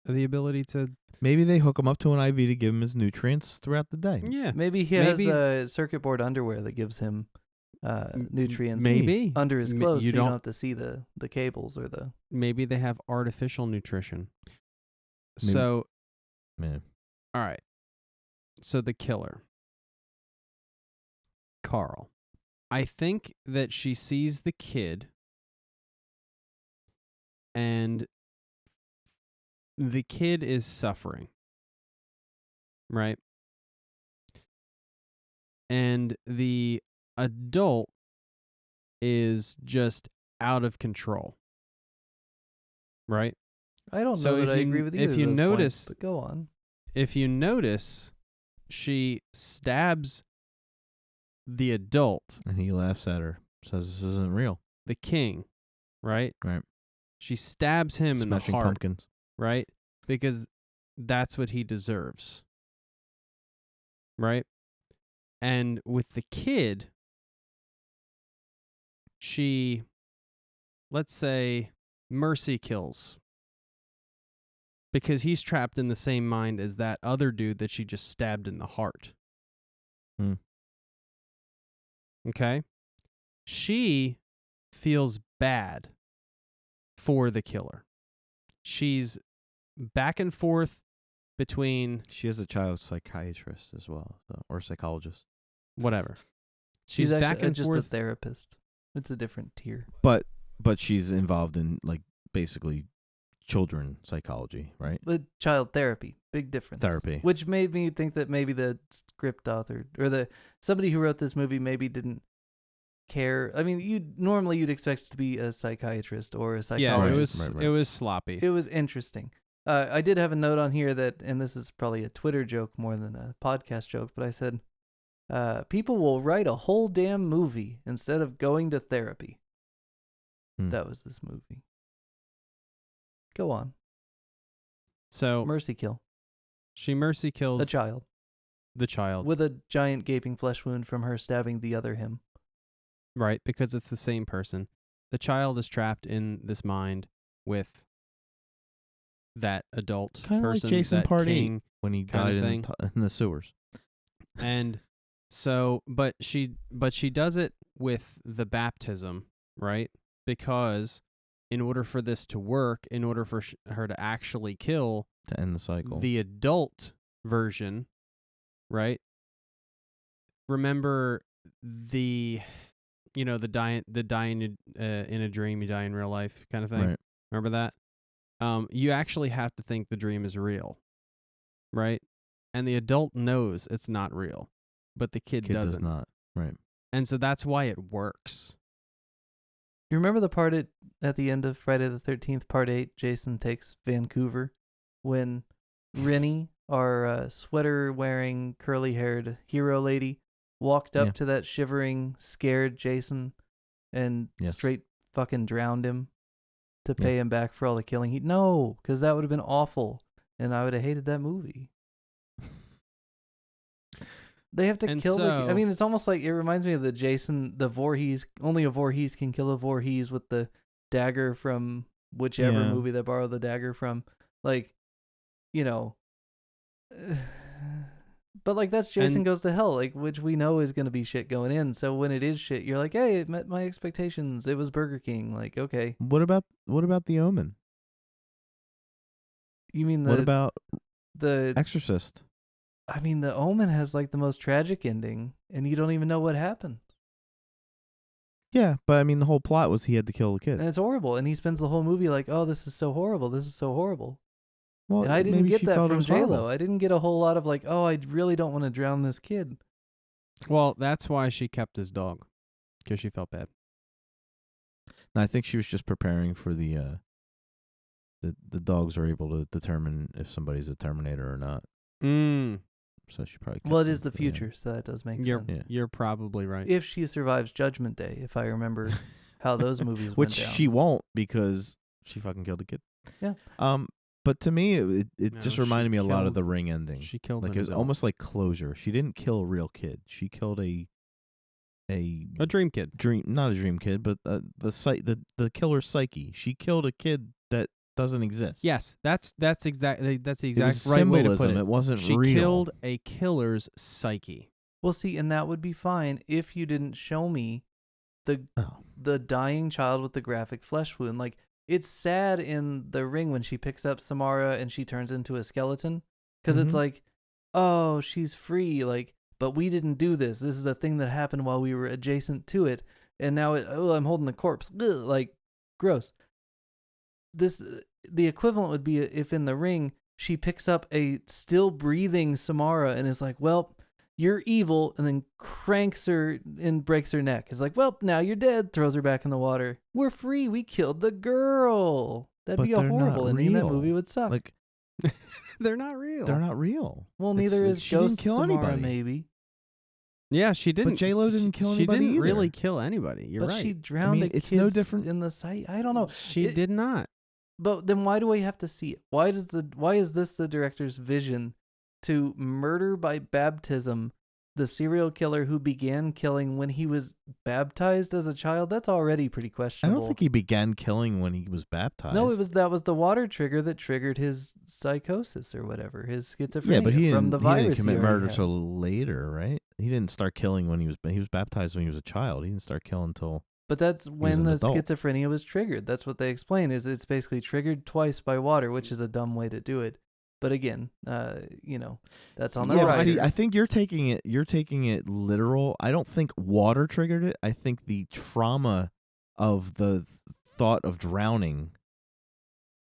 the ability to. Maybe they hook him up to an IV to give him his nutrients throughout the day. Yeah. Maybe he has Maybe- a circuit board underwear that gives him nutrients Maybe under his M- clothes, you so you don't don't- have to see the cables or the. Maybe they have artificial nutrition. So, Man. all right. So the killer, Carl. I think that she sees the kid and the kid is suffering. Right? And the adult is just out of control. Right? I don't So know that if I you- agree with if either of you those notice- points, but go on. If you notice, she stabs the adult. And he laughs at her. Says this isn't real. the king, right? Right. She stabs him in the Smashing heart, pumpkins. right? Because that's what he deserves, right? And with the kid, she, let's say, mercy kills. Because he's trapped in the same mind as that other dude that she just stabbed in the heart. Hmm. Okay? She feels bad for the killer. She's back and forth between She has a child psychiatrist as well, or psychologist. whatever. She's back actually and just forth. a therapist. It's a different tier. But she's involved in like basically children psychology, right? But child therapy, big difference. Therapy. Which made me think that maybe the script author or somebody who wrote this movie maybe didn't care. I mean, you'd expect it to be a psychiatrist or a psychologist. Yeah, it was sloppy. It was interesting. I did have a note on here that, and this is probably a Twitter joke more than a podcast joke, but I said, people will write a whole damn movie instead of going to therapy. That was this movie. Go on. So Mercy kill. she mercy kills A child. the child. With a giant gaping flesh wound from her stabbing the other him. Right, because it's the same person. The child is trapped in this mind with that adult Kind of like person, Jason that Part 8 king, when he kinda died thing. in the sewers. And so, but she does it with the baptism, right? Because in order for this to work, in order for her to actually kill To end the cycle. the adult version, right? Remember the dying in a dream, you die in real life kind of thing. Right. Remember that? You actually have to think the dream is real, right? And the adult knows it's not real, but the kid doesn't. does not. Right. And so that's why it works. You remember the part at the end of Friday the 13th, Part 8, Jason Takes Vancouver, when Rennie, our sweater-wearing, curly-haired hero lady, walked up to that shivering, scared Jason and straight fucking drowned him to pay him back for all the killing. No, because that would have been awful, and I would have hated that movie. They have to kill I mean, it's almost like, it reminds me of the Jason, the Voorhees. Only a Voorhees can kill a Voorhees with the dagger from whichever movie they borrowed the dagger from. Like, but like that's Jason Goes to Hell, like, which we know is going to be shit going in. So when it is shit, you're like, hey, it met my expectations. It was Burger King. Like, okay. What about The Omen? You mean what about the Exorcist? I mean, The Omen has like the most tragic ending, and you don't even know what happened. Yeah, but I mean, the whole plot was he had to kill the kid. And it's horrible. And he spends the whole movie like, oh, this is so horrible. This is so horrible. Well, and I didn't get that from Jlo. horrible. I didn't get a whole lot of like, oh, I really don't want to drown this kid. Well, that's why she kept his dog, because she felt bad. No, I think she was just preparing for the dogs are able to determine if somebody's a Terminator or not. So she probably. Well, it is the future, so that does make sense. You're probably right. If she survives Judgment Day, if I remember how those movies went Which down. she won't, because she fucking killed a kid. Yeah. But to me, it just reminded me a lot of the Ring ending. She killed like an it was adult. almost like closure. She didn't kill a real kid. She killed a dream kid. Not a dream kid, but the killer's psyche. She killed a kid that doesn't exist. Yes, that's the exact It was right way to put symbolism. it. It wasn't she real. killed a killer's psyche. Well, see, and that would be fine if you didn't show me the dying child with the graphic flesh wound. Like, it's sad in The Ring when she picks up Samara and she turns into a skeleton, because it's like, oh, she's free. Like, but we didn't do this. This is a thing that happened while we were adjacent to it, and now I'm holding the corpse. Ugh, like, gross. The equivalent would be if in The Ring she picks up a still breathing Samara and is like, well, you're evil, and then cranks her and breaks her neck. It's like, well, now you're dead, throws her back in the water. We're free. We killed the girl. That'd be a horrible ending. That movie would suck. Like, they're not real. They're not real. Well, neither is she Ghost didn't kill Samara, anybody. maybe. Yeah, she didn't. But Jlo didn't kill anybody She didn't either. really kill anybody. You're but right. she drowned it's kids no different in the site. I don't know. She did not. But then why do we have to see it? Why is this the director's vision to murder by baptism the serial killer who began killing when he was baptized as a child? That's already pretty I questionable. don't think he began killing when he was baptized. No, that was the water trigger that triggered his psychosis or whatever, his schizophrenia. Yeah, but he from the didn't, he virus didn't commit he already murder had. till later, right? He didn't start killing when he was baptized when he was a child. He didn't start killing until. But that's when an the adult. schizophrenia was triggered. That's what they explain. Is it's basically triggered twice by water, which is a dumb way to do it. But again, that's on the Yeah, but writers. see, I think you're taking it literal. I don't think water triggered it. I think the trauma of the thought of drowning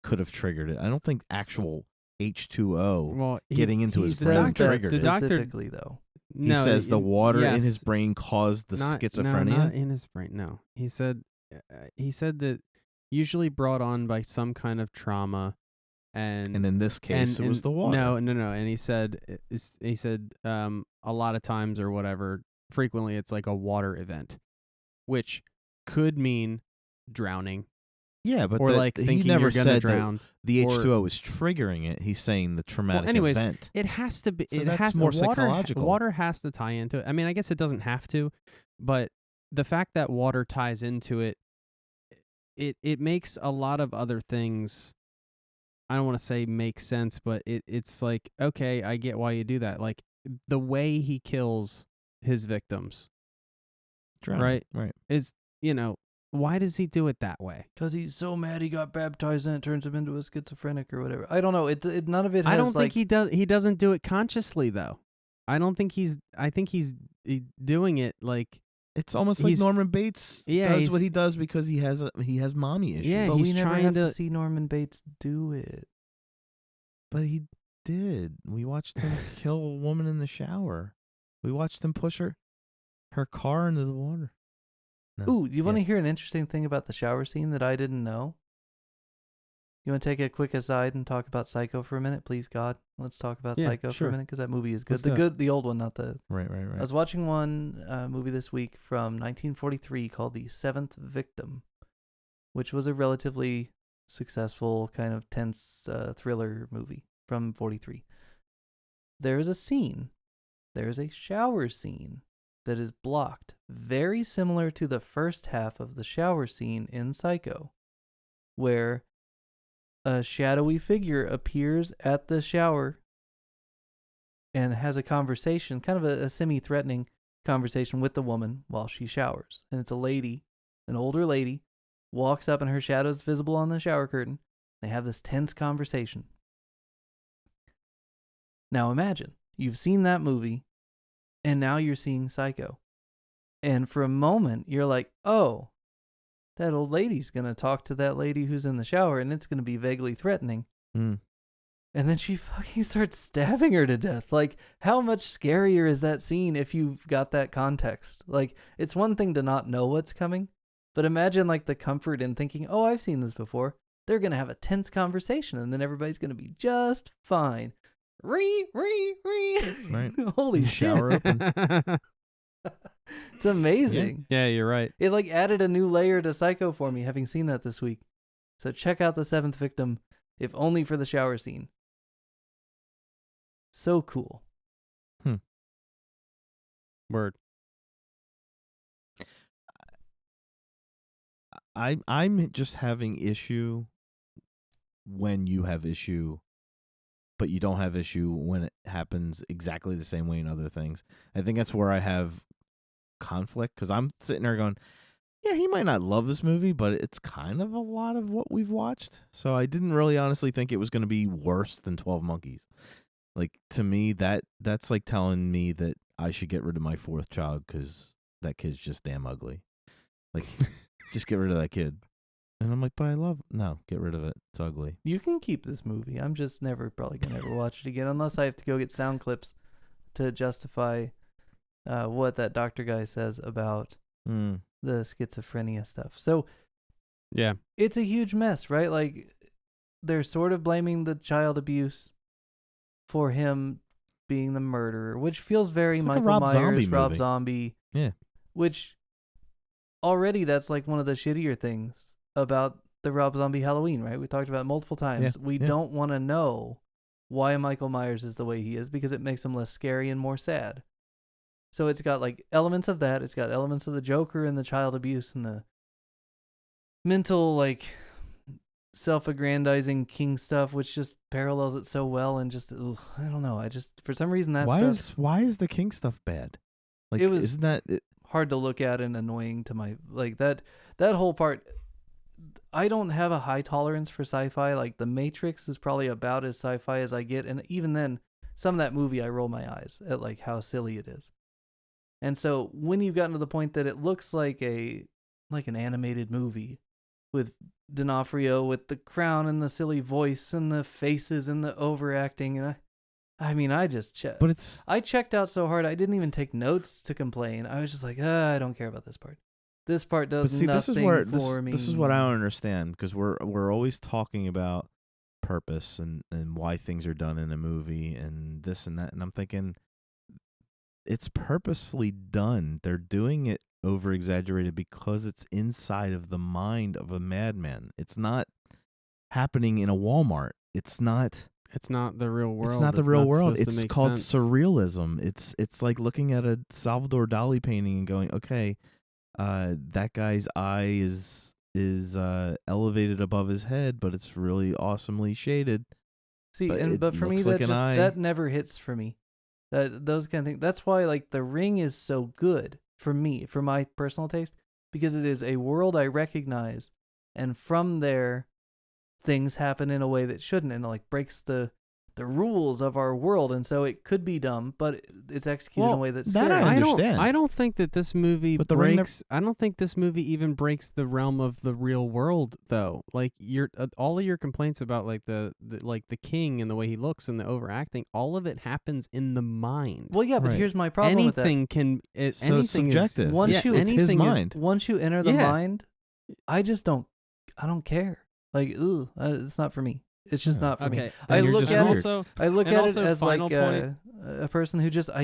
could have triggered it. I don't think actual H2O Well, getting into his He brain says that triggered it. specifically, though. He says the water in yes, his brain caused the schizophrenia. No, not in his brain. No, he said that usually brought on by some kind of trauma, and in this case, it was the water. No. And he said a lot of times or whatever, frequently it's like a water event, which could mean drowning. Yeah, but or like he thinking never you're gonna said drown. that the or- H2O is triggering it. He's saying the traumatic anyways, event. It has to be. So it that's has more water, psychological. Water has to tie into it. I mean, I guess it doesn't have to, but the fact that water ties into it, it makes a lot of other things. I don't want to say make sense, but it's like, okay, I get why you do that. Like the way he kills his victims, Drowning, right? Is why does he do it that way? Because he's so mad he got baptized and it turns him into a schizophrenic or whatever. I don't know. It none of it has I don't like... think he does. He doesn't do it consciously though. I think he's doing it like It's almost like he's- Norman Bates does what he does because he has mommy issues. Yeah, But he's we never trying have to to- see Norman Bates do it. But he did. We watched him kill a woman in the shower. We watched him push her car into the water. No. Ooh, you want to Yes. hear an interesting thing about the shower scene that I didn't know? You want to take a quick aside and talk about Psycho for a minute, please, God? Let's talk about Yeah, Psycho for sure. a minute because that movie is good. Let's do it. The old one, not the... Right. I was watching one movie this week from 1943 called The Seventh Victim, which was a relatively successful kind of tense thriller movie from 43. There is a scene. There is a shower scene that is blocked, very similar to the first half of the shower scene in Psycho, where a shadowy figure appears at the shower and has a conversation, kind of a semi-threatening conversation with the woman while she showers. And it's a lady, an older lady, walks up and her shadow's visible on the shower curtain. They have this tense conversation. Now imagine, you've seen that movie, and now you're seeing Psycho. And for a moment, you're like, oh, that old lady's going to talk to that lady who's in the shower, and it's going to be vaguely threatening. Mm. And then she fucking starts stabbing her to death. Like, how much scarier is that scene if you've got that context? Like, it's one thing to not know what's coming, but imagine, like, the comfort in thinking, oh, I've seen this before. They're going to have a tense conversation, and then everybody's going to be just fine. Right. Holy shit. Shower open. It's amazing. Yeah, you're right. It, like, added a new layer to Psycho for me, having seen that this week. So check out The Seventh Victim, if only for the shower scene. So cool. Word. I'm just having issue when you have issue, but you don't have issue when it happens exactly the same way in other things. I think that's where I have conflict because I'm sitting there going, yeah, he might not love this movie, but it's kind of a lot of what we've watched. So I didn't really honestly think it was going to be worse than 12 Monkeys. Like, to me, that's like telling me that I should get rid of my fourth child because that kid's just damn ugly. Like, just get rid of that kid. And I'm like, but no, get rid of it. It's ugly. You can keep this movie. I'm just probably going to ever watch it again unless I have to go get sound clips to justify what that doctor guy says about the schizophrenia stuff. So, Yeah. it's a huge mess, right? Like, they're sort of blaming the child abuse for him being the murderer, which feels very It's like a Michael Rob Myers, Zombie Rob movie. Zombie. Yeah. Which already that's like one of the shittier things about the Rob Zombie Halloween, right? We talked about it multiple times. Yeah, We yeah. don't want to know why Michael Myers is the way he is because it makes him less scary and more sad. So it's got like elements of that. It's got elements of the Joker and the child abuse and the mental like self-aggrandizing king stuff, which just parallels it so well. And just I don't know. I just for some reason why stuff is the King stuff bad? Like, It was- isn't that hard to look at and annoying to my like that whole part. I don't have a high tolerance for sci-fi. Like The Matrix is probably about as sci-fi as I get, and even then, some of that movie I roll my eyes at like how silly it is. And so when you've gotten to the point that it looks like an animated movie with D'Onofrio with the crown and the silly voice and the faces and the overacting, and I just checked. But it's I checked out so hard I didn't even take notes to complain. I was just like, I don't care about this part. This part does But see, nothing for me. this is what I don't understand, because we're always talking about purpose and why things are done in a movie and this and that, and I'm thinking it's purposefully done. They're doing it over exaggerated because it's inside of the mind of a madman. It's not happening in a Walmart. It's not the real world. It's not the real world. supposed to It's make called sense. surrealism. It's like looking at a Salvador Dali painting and going, okay, that guy's eye is elevated above his head, but it's really awesomely shaded. See, but but it for me, looks that like an just eye. that never hits for me. Those kind of things. That's why like The Ring is so good for me, for my personal taste, because it is a world I recognize, and from there, things happen in a way that shouldn't, and it like breaks the rules of our world, and so it could be dumb, but it's executed in a way that's that scary. I understand. I don't think that this movie But The Ring breaks. I don't think this movie even breaks the realm of the real world, though. Like all of your complaints about like the king and the way he looks and the overacting, all of it happens in the mind. Well, yeah, but Right. here's my problem with that. Anything can. So it's anything subjective. Is, Once yes, you- it's his anything is- mind. Once you enter the Yeah. mind, I don't care. Like, it's not for me. It's just Yeah. not for me. Okay. I Then you're look just at weird. it. Also, I look and at it also as like final point- a person who just in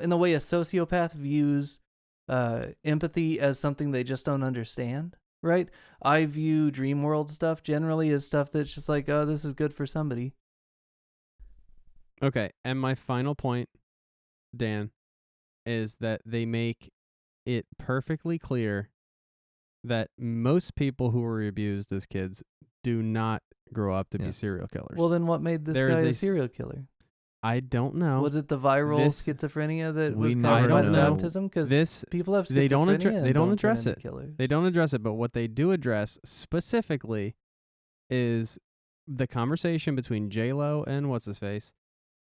the way a sociopath views empathy as something they just don't understand, right? I view dream world stuff generally as stuff that's just like, oh, this is good for somebody. Okay, and my final point, Dan, is that they make it perfectly clear that most people who were abused as kids do not grow up to be Yes. serial killers. Well, then what made this There is guy a a s- serial killer? I don't know. Was it the viral This- schizophrenia that we was never caused by the know. baptism? Because This people have schizophrenia they don't and they don't turn address into it. killers. They don't address it, but what they do address specifically is the conversation between Jlo and what's his face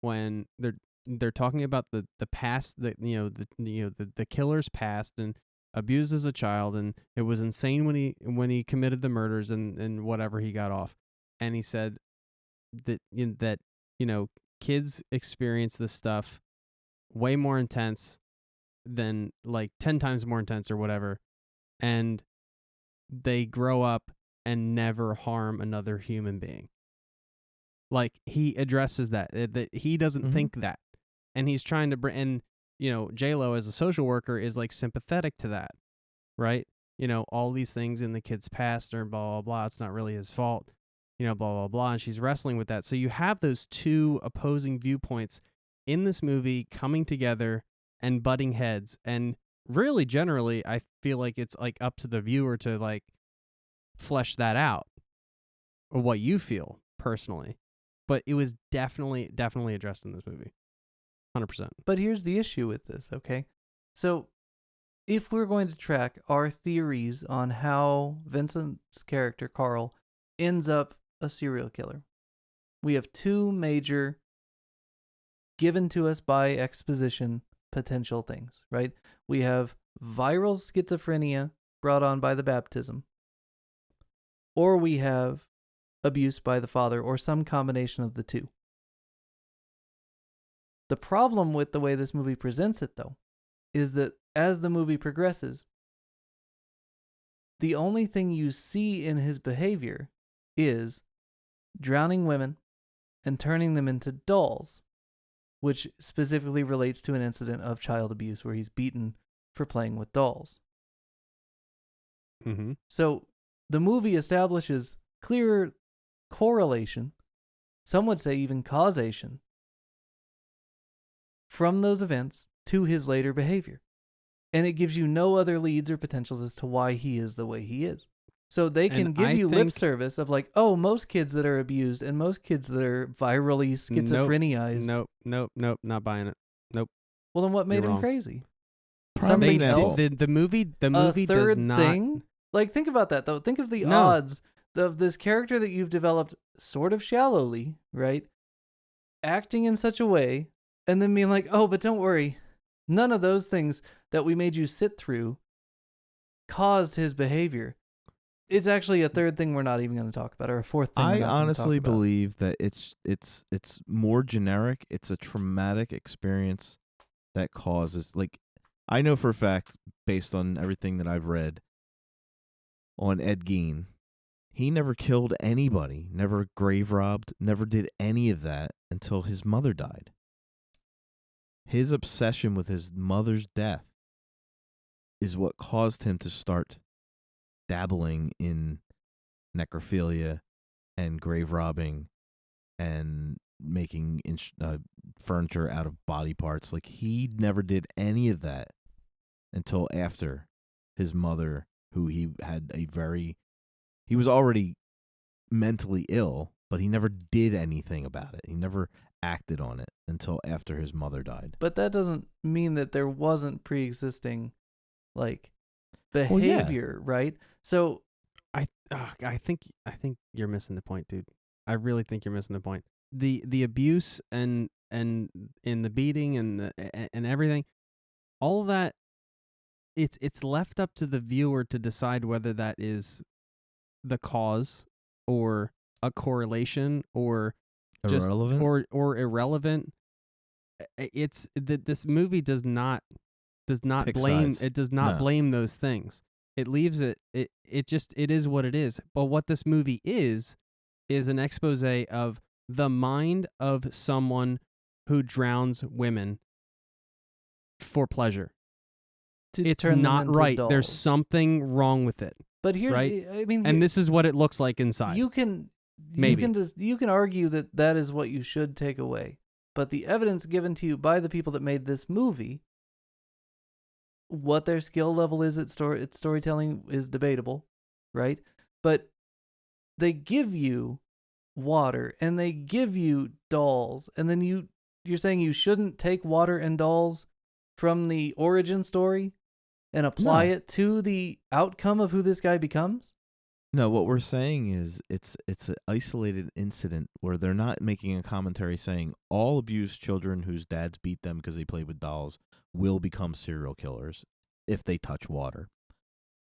when they're talking about the past, the killer's past and abused as a child, and it was insane when he committed the murders and whatever he got off, and he said that kids experience this stuff way more intense than like 10 times more intense or whatever, and they grow up and never harm another human being. Like, he addresses that he doesn't Mhm. think that, and he's trying to bring, and Jlo as a social worker is like sympathetic to that, right? All these things in the kid's past are blah blah blah, it's not really his fault, blah blah blah, and she's wrestling with that. So you have those two opposing viewpoints in this movie coming together and butting heads, and really generally I feel like it's like up to the viewer to like flesh that out, or what you feel personally. But it was definitely addressed in this movie. 100%. But here's the issue with this, okay? So if we're going to track our theories on how Vincent's character, Carl, ends up a serial killer, we have two major given to us by exposition potential things, right? We have viral schizophrenia brought on by the baptism, or we have abuse by the father, or some combination of the two. The problem with the way this movie presents it, though, is that as the movie progresses, the only thing you see in his behavior is drowning women and turning them into dolls which specifically relates to an incident of child abuse where he's beaten for playing with dolls. Mm-hmm. So the movie establishes clear correlation, some would say even causation, from those events to his later behavior. And it gives you no other leads or potentials as to why he is the way he is. So they can And give I you lip think- service of like, oh, most kids that are abused and most kids that are virally schizophreniazed. Nope, not buying it. Well, then what made You're him wrong. crazy? Prime Something example. else? The movie A does third not. thing? Like, think about that, though. Think of the No. odds of this character that you've developed sort of shallowly, right? Acting in such a way, and then being like, oh, but don't worry. None of those things that we made you sit through caused his behavior. It's actually a third thing we're not even going to talk about, or a fourth thing. I we're not gonna honestly talk about. believe that it's more generic. It's a traumatic experience that causes, like, I know for a fact, based on everything that I've read on Ed Gein, he never killed anybody, never grave robbed, never did any of that until his mother died. His obsession with his mother's death is what caused him to start dabbling in necrophilia and grave robbing and making furniture out of body parts. Like, he never did any of that until after his mother, who he was already mentally ill, but he never did anything about it. He never acted on it until after his mother died. But that doesn't mean that there wasn't pre-existing, like, Well, yeah. behavior, right? So I think you're missing the point, dude. I really think you're missing the point. The abuse and in the beating and everything, all of that, it's left up to the viewer to decide whether that is the cause or a correlation or just Irrelevant? or irrelevant. It's that this movie does not Pick blame sides. it does not No. blame those things. It leaves it just it is what it is. But what this movie is an expose of the mind of someone who drowns women for pleasure. to It's turn them not into right. There's dolls. something wrong with it. But here's, right? I mean, And this is what it looks like inside. you can Maybe. you can argue that that is what you should take away. But the evidence given to you by the people that made this movie, what their skill level is at storytelling is debatable, right? But they give you water and they give you dolls, and then you're saying you shouldn't take water and dolls from the origin story and apply No. it to the outcome of who this guy becomes? No, what we're saying is it's an isolated incident where they're not making a commentary saying all abused children whose dads beat them because they played with dolls will become serial killers if they touch water.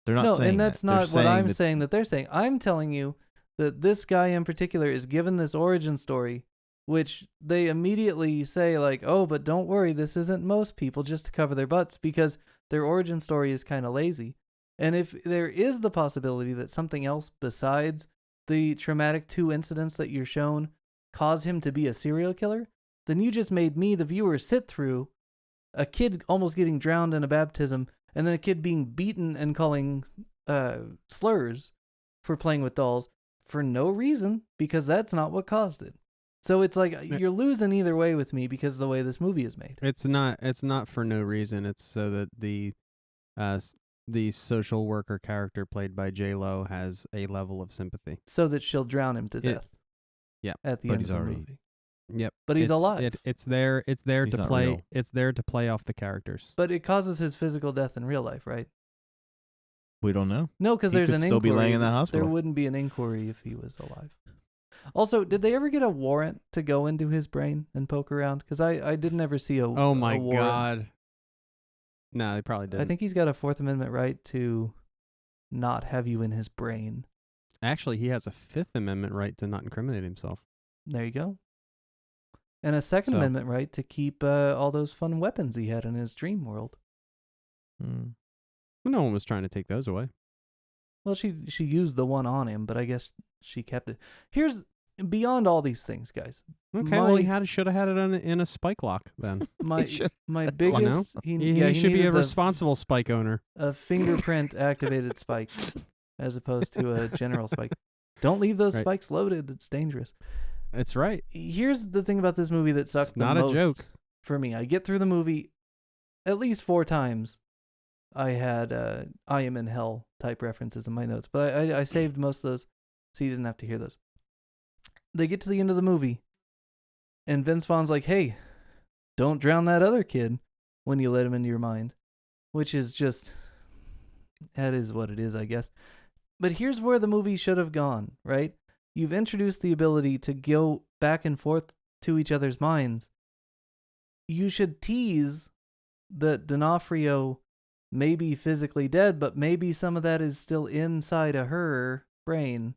They're not saying and that's that. They're not what I'm that- saying that they're saying. I'm telling you that this guy in particular is given this origin story, which they immediately say like, oh, but don't worry, this isn't most people, just to cover their butts, because their origin story is kind of lazy. And if there is the possibility that something else besides the traumatic 2 incidents that you're shown cause him to be a serial killer, then you just made me, the viewer, sit through a kid almost getting drowned in a baptism, and then a kid being beaten and calling slurs for playing with dolls for no reason, because that's not what caused it. So it's like you're losing either way with me because of the way this movie is made. It's not for no reason. It's so that the social worker character played by Jlo has a level of sympathy. So that she'll drown him to death. Yeah. At the But end he's of the already- movie. Yep. But he's alive. It's there He's to not play. real. It's there to play off the characters. But it causes his physical death in real life, right? We don't know. No, because He there's could an still inquiry. be laying in the There hospital. wouldn't be an inquiry if he was alive. Also, did they ever get a warrant to go into his brain and poke around? Because I didn't ever see a Oh my a warrant. god. No, they probably didn't. I think he's got a 4th Amendment right to not have you in his brain. Actually he has a 5th Amendment right to not incriminate himself. There you go. And a 2nd So- Amendment right to keep all those fun weapons he had in his dream world. Hmm. But no one was trying to take those away. Well, she used the one on him, but I guess she kept it. Here's beyond all these things, guys, Okay, well, he should have had it in a spike lock then. my should- biggest He should be needed a responsible spike owner. a fingerprint activated spike as opposed to a general spike. Don't leave those Right. spikes loaded. It's dangerous. It's right. Here's the thing about this movie that sucks It's not the a most joke. for me. I get through the movie at least 4 times. I had I am in hell type references in my notes, but I saved most of those so you didn't have to hear those. They get to the end of the movie, and Vince Vaughn's like, hey, don't drown that other kid when you let him into your mind, which is just, that is what it is, I guess. But here's where the movie should have gone, right? You've introduced the ability to go back and forth to each other's minds. You should tease that D'Onofrio may be physically dead, but maybe some of that is still inside of her brain,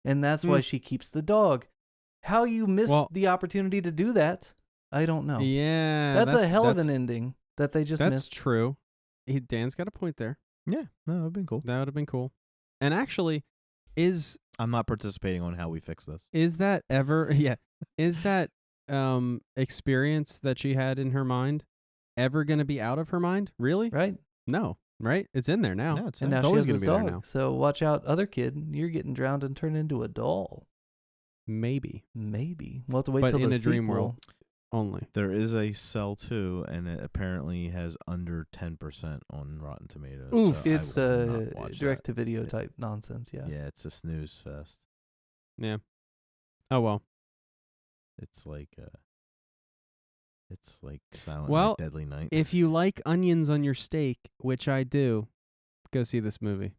and that's why she keeps the dog. How you missed the opportunity to do that, I don't know. Yeah. That's a hell of an ending that they just missed. That's true. Dan's got a point there. Yeah, no, it'd been cool. That would have been cool. And actually, I'm not participating on how we fix this. is that experience that she had in her mind ever going to be out of her mind? Really? Right? No. Right? It's in there now. No, it's And not. now she always has gonna this be there dog. now. So watch out, other kid. You're getting drowned and turned into a doll. Maybe. Maybe. We'll have to wait But till in the a dream sequel. world only. There is a Cell 2, and it apparently has under 10% on Rotten Tomatoes. Oof. so I It's will not watch that. direct-to-video type nonsense, yeah. Yeah, it's a snooze fest. Yeah. Oh, well. It's like Silent Well, Night, Deadly Night. If you like onions on your steak, which I do, go see this movie.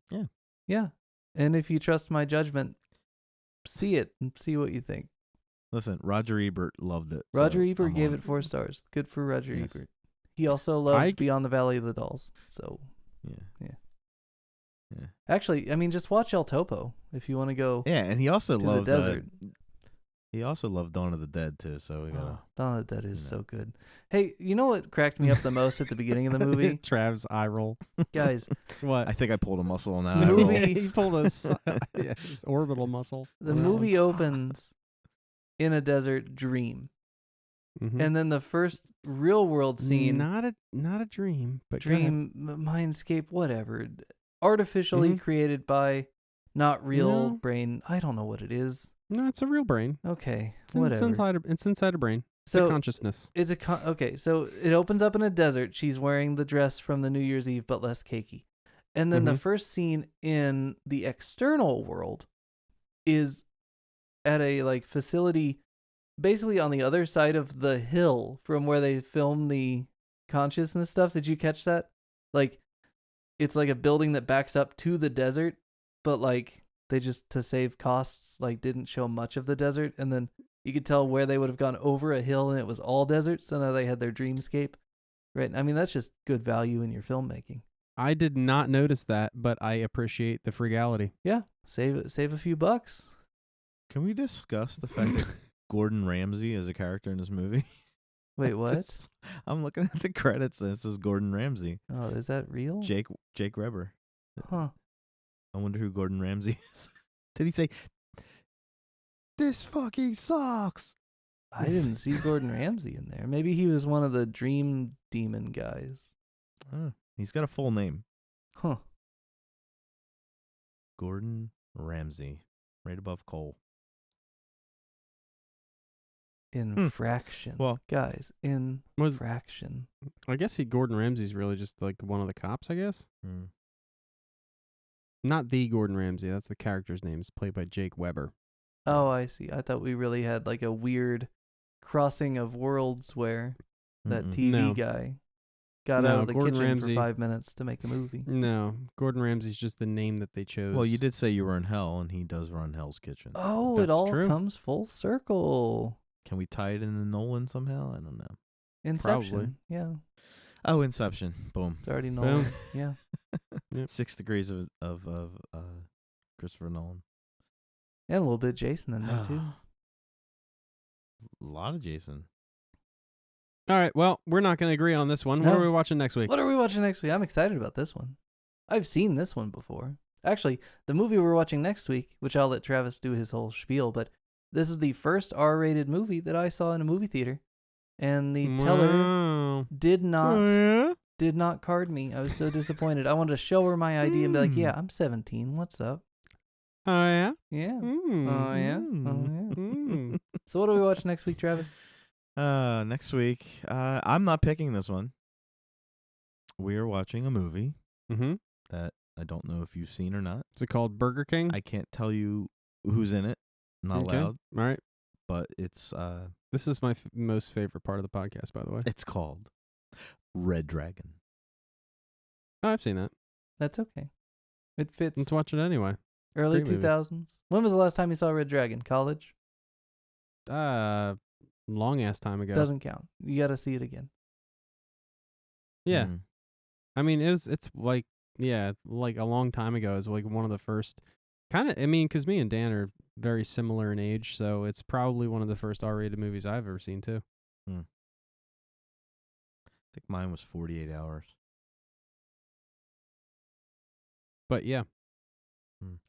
Yeah. And if you trust my judgment, see it and see what you think. Listen, Roger Ebert loved it. Roger so Ebert I'm gave on it 4 stars. Good for Roger Yes. Ebert. He also loved Beyond the Valley of the Dolls. So, Yeah. actually, I mean, just watch El Topo if you want to go Yeah, and he also to loved the desert. he also loved Dawn of the Dead too. So we gotta. Oh, Dawn of the Dead is you so know. good. Hey, you know what cracked me up the most at the beginning of the movie? Trav's eye roll. Guys, What? I think I pulled a muscle on that. The eye roll. movie- He pulled his orbital muscle. the on that movie opens in a desert dream. one. Mhm. And then the first real world scene, Not a dream, but go dream, Mindscape, whatever, artificially Mhm. created by not real No. brain. I don't know what it is. ahead. No, it's a real brain. Okay, It's whatever. inside a brain. It's So- a consciousness. It's a okay. So it opens up in a desert. She's wearing the dress from the New Year's Eve, but less cakey. And then the Mhm. first scene in the external world is at a facility, basically on the other side of the hill from where they filmed the consciousness stuff. Did you catch that? It's like a building that backs up to the desert, but they just, to save costs, didn't show much of the desert, and then you could tell where they would have gone over a hill and it was all desert, so now they had their dreamscape. Right? I mean, that's just good value in your filmmaking. I did not notice that, but I appreciate the frugality. Yeah, save a few bucks. Can we discuss the fact that Gordon Ramsay is a character in this movie? Wait, what? I'm looking at the credits and it says Gordon Ramsay. Oh, is that real? Jake Weber. Huh. I wonder who Gordon Ramsay is. Did he say, "This fucking sucks"? I didn't see Gordon Ramsay in there. Maybe he was one of the Dream Demon guys. Oh, he's got a full name. Huh. Gordon Ramsay. Right above Cole. Infraction. Well- guys, Was infraction. I guess Gordon Ramsay's really just one of the cops, I guess. Hmm. Not the Gordon Ramsay. That's the character's name. It's played by Jake Weber. Oh, I see. I thought we really had a weird crossing of worlds where that Mm-mm. TV No. guy got No, out of the Gordon kitchen Ramsay- for 5 minutes to make a movie. No, Gordon Ramsay's just the name that they chose. Well, you did say you were in hell, and he does run Hell's Kitchen. Oh, it That's all true. comes full circle. Can we tie it into Nolan somehow? I don't know. Inception. Probably. Yeah, Oh, Inception. Boom. it's already Nolan. Boom. Yeah. Yep. 6 degrees of Christopher Nolan. And a little bit of Jason in there too. A lot of Jason. All right. Well, we're not going to agree on this one. What No. are we watching next week? What are we watching next week? I'm excited about this one. I've seen this one before. Actually, the movie we're watching next week, which I'll let Travis do his whole spiel, but This is the first R-rated movie that I saw in a movie theater, and the teller Wow. did not yeah? did not card me. I was so disappointed. I wanted to show her my ID and be like, "Yeah, I'm 17. What's up? Oh yeah. Yeah. Mm. Oh yeah. Oh yeah." Mm. So what do we watch next week, Travis? Next week, I'm not picking this one. We are watching a movie Mm-hmm. that I don't know if you've seen or not. Is it called Burger King? I can't tell you who's in it. Not Okay. allowed. All right. But it's This is my most favorite part of the podcast, by the way. it's called Red Dragon. Oh, I've seen that. That's okay. It fits. Let's watch it anyway. Early great movie. 2000s. When was the last time you saw Red Dragon? College? Long ass time ago. Doesn't count. You got to see it again. Yeah. Mm. I mean, it's like, yeah, like a long time ago. It's like one of the first kind of, I mean, because me and Dan are very similar in age, so it's probably one of the first R-rated movies I've ever seen, too. I think mine was 48 hours. But yeah.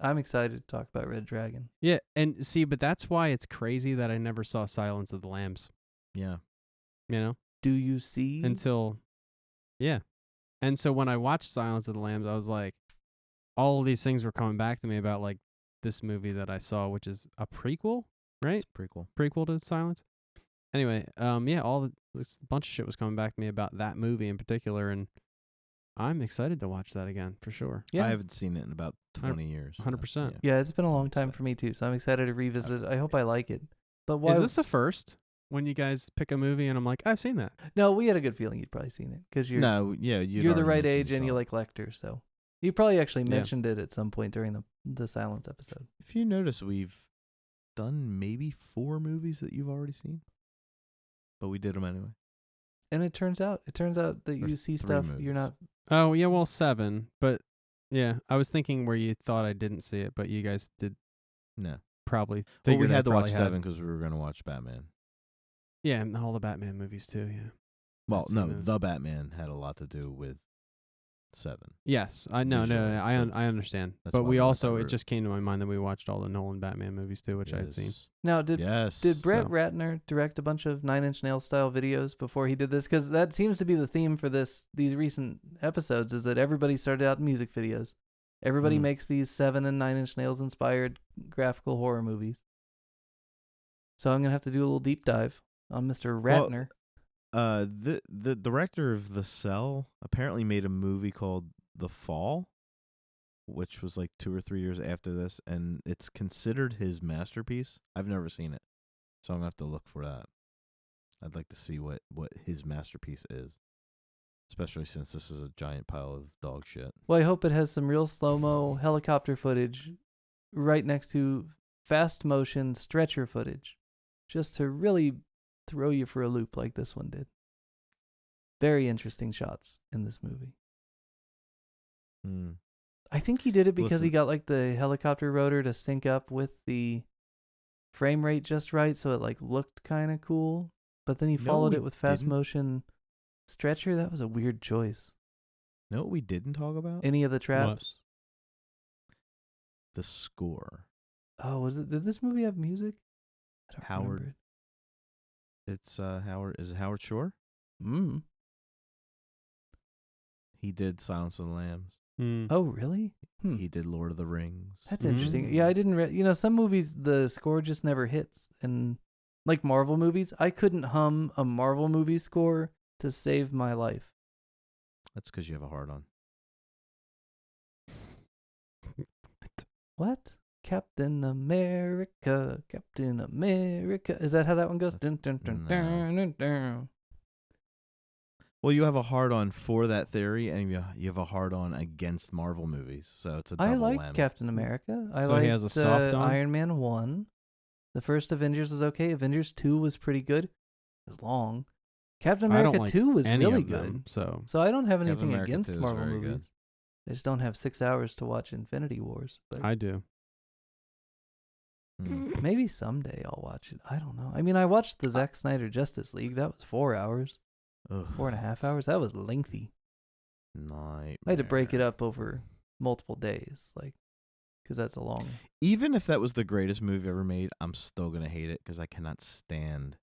I'm excited to talk about Red Dragon. Yeah, and see, but that's why it's crazy that I never saw Silence of the Lambs, Yeah. you know? Do you see? Until, yeah. And so when I watched Silence of the Lambs, I was like, all of these things were coming back to me about, like, this movie that I saw, which is a prequel, right? It's pretty cool. Prequel to Silence. Anyway, yeah, this bunch of shit was coming back to me about that movie in particular, and I'm excited to watch that again, for sure. Yeah. I haven't seen it in about 20 years. 100%. Yeah, it's been a long I'm time excited. for me too, so I'm excited to revisit it. I hope I like it. But why? Is this a first when you guys pick a movie and I'm like, I've seen that? No, we had a good feeling you'd probably seen it because No, yeah, you're the right age and you like Lecter, so you probably actually Yeah. mentioned it at some point during the Silence episode. If you notice, we've done maybe 4 movies that you've already seen, but we did them anyway. And it turns out that Or you see 3 stuff movies. you're not. Oh, yeah, well, 7. But, yeah, I was thinking where you thought I didn't see it, but you guys did No. probably Well, figure we that had to watch probably 7 because we were going to watch Batman. Yeah, and all the Batman movies, too, yeah. Well, I'd seen no, those. the Batman had a lot to do with 7. Yes, I know, Visually, no, I understand. that's But why we we went also, that it route. just came to my mind that we watched all the Nolan Batman movies, too, which I had seen. Yes. Now, did Yes. Brett So- Ratner direct a bunch of Nine Inch Nails style videos before he did this? Because that seems to be the theme for these recent episodes is that everybody started out in music videos. Everybody Mm. makes these 7 and 9 Inch Nails inspired graphical horror movies. So I'm gonna have to do a little deep dive on Mr. Well, Ratner. The director of The Cell apparently made a movie called The Fall, which was like 2 or 3 years after this, and it's considered his masterpiece. I've never seen it, so I'm gonna have to look for that. I'd like to see what his masterpiece is, especially since this is a giant pile of dog shit. Well, I hope it has some real slow-mo helicopter footage right next to fast motion stretcher footage, just to really throw you for a loop like this one did. Very interesting shots in this movie. Hmm. I think he did it because he Listen. got like the helicopter rotor to sync up with the frame rate just right, so it like looked kind of cool. But then he No, followed we it with fast didn't. motion stretcher. That was a weird choice. Know what we didn't talk about? Any of the traps? The score. Oh, was it? Did this movie have music? I don't Howard. remember It's Howard. Is it Howard Shore? it. Mm. He did Silence of the Lambs. Mm. Oh, really? He did Lord of the Rings. That's interesting. Mm. Yeah, I didn't. Some movies the score just never hits, and like Marvel movies, I couldn't hum a Marvel movie score to save my life. That's because you have a hard on. What? Captain America, Captain America. Is that how that one goes? Dun, dun, dun, No. dun, dun, dun. Well, you have a hard on for that theory, and you have a hard on against Marvel movies, so it's a double I like whammy. Captain America. I So like he has a soft on? Iron Man 1. The first Avengers was okay. Avengers 2 was pretty good. It was long. Captain I don't America like 2 was any really of them, good. so So I don't have Captain anything America against 2 is Marvel very movies. good. I just don't have 6 hours to watch Infinity Wars. But I do. Hmm. maybe someday I'll watch it. I don't know. I mean, I watched the Zack Snyder Justice League. That was 4 hours, Ugh. 4.5 hours. That was lengthy. Nightmare. I had to break it up over multiple days. Like, because that's a long. Even if that was the greatest movie ever made, I'm still gonna hate it because I cannot stand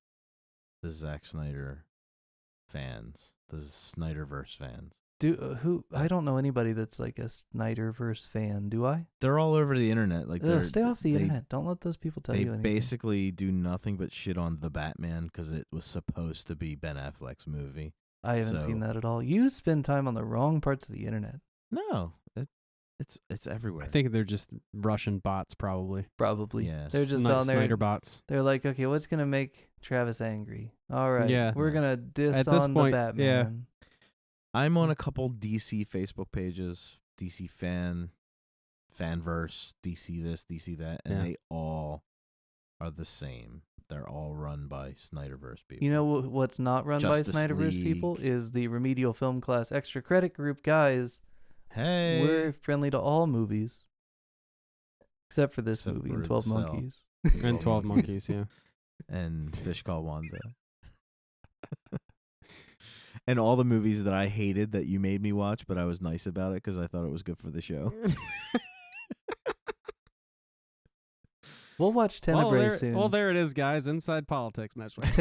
the Zack Snyder fans, the Snyderverse fans. I don't know anybody that's like a Snyderverse fan. Do I? They're all over the internet. Like, Stay off the internet. Don't let those people tell you anything. They basically do nothing but shit on the Batman because it was supposed to be Ben Affleck's movie. I haven't seen that at all. You spend time on the wrong parts of the internet. No, it's everywhere. I think they're just Russian bots, probably. Probably. Yes. They're just on there. Snyder bots. They're like, okay, what's gonna make Travis angry? All right, Yeah. we're gonna diss At this on point, the Batman. I'm on a couple DC Facebook pages, DC Fanverse, DC this, DC that, and they all are the same. They're all run by Snyderverse people. You know what's not run Justice by Snyderverse League. people is the Remedial Film Class Extra Credit Group guys. Hey, We're friendly to all movies, except for this Except movie for and 12 Cell. Monkeys. And 12 Monkeys, yeah. and Fish Called Wanda. And all the movies that I hated that you made me watch, but I was nice about it because I thought it was good for the show. We'll watch Tenebrae soon. Well, there it is, guys. Inside politics next week.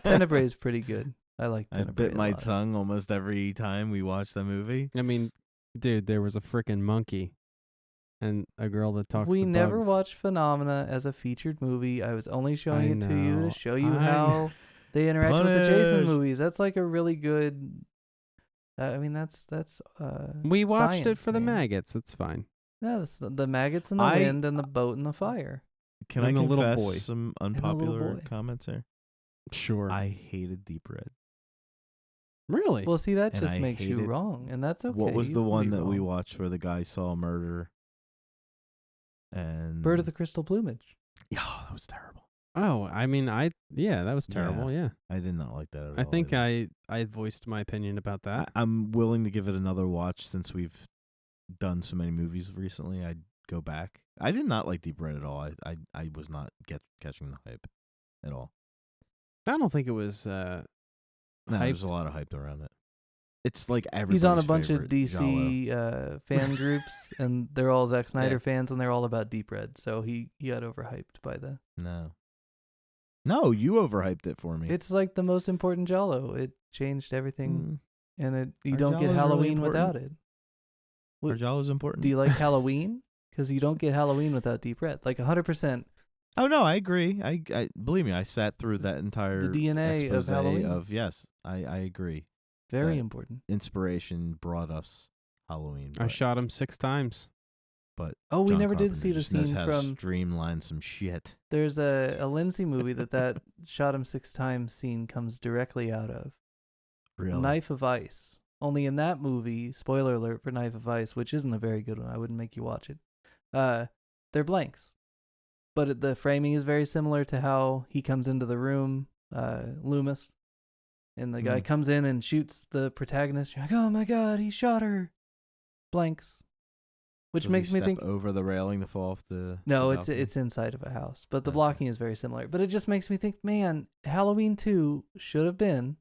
Tenebrae is pretty good. I like I Tenebrae. bit my tongue almost every time we watched the movie. I mean, dude, there was a freaking monkey and a girl that talks We to never bugs. watched Phenomena as a featured movie. I was only showing I it to you know. to show you I how they interact with the Jason Punish. movies. That's like a really good. I mean, that's. We watched it science, for the man. maggots. It's fine. No, that's the maggots in the wind and the boat in the fire. Can And I the little confess boy. some the little unpopular boy. comments here? Sure. I hated Deep Red. Really? Well, see, that And just I makes you hated- wrong, and that's okay. What was You the can one be that we wrong. watched where the guy saw murder? And Bird of the Crystal Plumage. Yeah, that was terrible. Oh, I mean, that was terrible. Yeah. I did not like that at all. I think either. I voiced my opinion about that. I'm willing to give it another watch since we've done so many movies recently. I'd go back. I did not like Deep Red at all. I was not catching the hype at all. I don't think it was No, there's a hyped. lot of hype around it. It's like everybody's He's on a bunch of favorite DC fan groups, and they're all Zack Snyder Yeah. fans, and they're all about Deep Red. So he got overhyped by the. No, you overhyped it for me. It's like the most important Jlo. It changed everything, and you Our don't get Jlo's really Halloween without important. it. Our Jlo's important. Do you like Halloween? Because you don't get Halloween without Deep Red. Like 100%. Oh no, I agree. I believe me. I sat through that entire The DNA of expose Halloween. yes, I agree. Very that- important. Inspiration brought us Halloween. I but- shot him 6 times. But Oh, we John never did Carpenter see the just knows scene how to from. streamline some shit. There's a Lindsay movie that shot him 6 times scene comes directly out of. Really? Knife of Ice. Only in that movie, spoiler alert for Knife of Ice, which isn't a very good one. I wouldn't make you watch it. They're blanks. But the framing is very similar to how he comes into the room, Loomis. And the guy comes in and shoots the protagonist. You're like, oh my God, he shot her. Blanks. Which Does makes he me step think. over the railing to fall off the. No, the it's balcony? inside of a house. But the Okay. blocking is very similar. But it just makes me think, man, Halloween 2 should have been,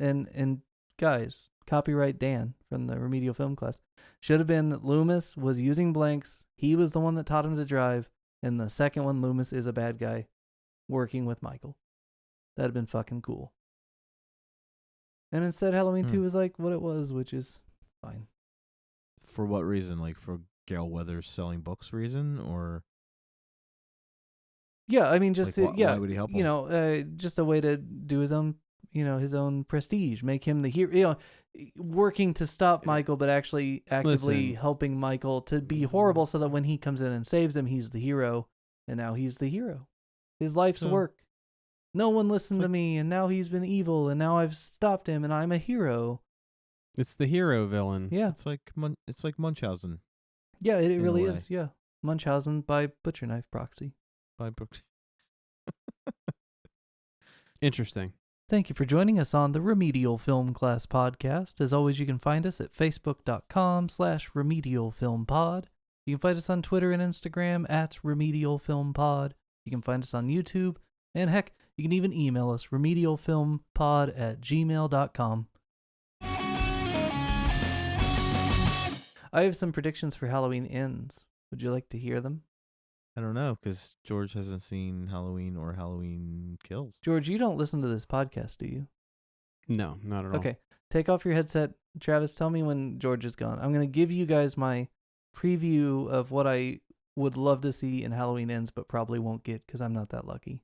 and guys, copyright Dan from the Remedial Film Class, should have been that Loomis was using blanks. He was the one that taught him to drive. And the second one, Loomis is a bad guy working with Michael. That'd have been fucking cool. And instead, Halloween 2 is like what it was, which is fine. For what reason? Like for Gail Weathers selling books reason, or Yeah, I mean, just Like, yeah, why would he help you him? know, just a way to do his own, his own prestige, make him the hero, working to stop Michael, but actually actively Listen. helping Michael to be horrible, so that when he comes in and saves him, he's the hero, and now he's the hero. His life's So- work. No one listened It's to like- me, and now he's been evil, and now I've stopped him, and I'm a hero. It's the hero villain. Yeah, it's like Munchausen yeah, it in a really way. is. Yeah, Munchausen by Butcher Knife proxy. by books. Interesting. Thank you for joining us on the Remedial Film Class podcast. As always, you can find us at facebook.com/remedialfilmpod. You can find us on Twitter and Instagram at remedialfilmpod. You can find us on YouTube. And heck, you can even email us, remedialfilmpod@gmail.com. I have some predictions for Halloween Ends, Would you like to hear them? I don't know, because George hasn't seen Halloween or Halloween Kills. George, you don't listen to this podcast, do you? No, not at all. Okay. Take off your headset. Travis, tell me when George is gone. I'm going to give you guys my preview of what I would love to see in Halloween Ends, but probably won't get because I'm not that lucky.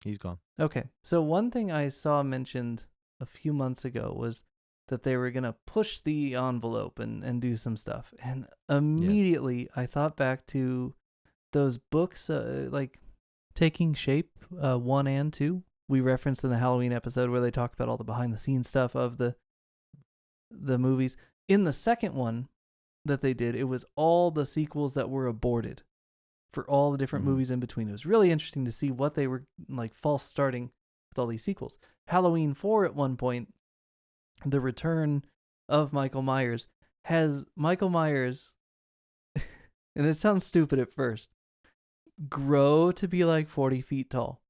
He's gone. Okay. So one thing I saw mentioned a few months ago was that they were going to push the envelope and do some stuff. And immediately I thought back to those books like Taking Shape 1 and 2. We referenced in the Halloween episode where they talk about all the behind the scenes stuff of the movies. In the second one that they did, it was all the sequels that were aborted for all the different movies in between. It was really interesting to see what they were like false starting with all these sequels. Halloween 4 at one point, the return of Michael Myers has Michael Myers, and it sounds stupid at first, grow to be like 40 feet tall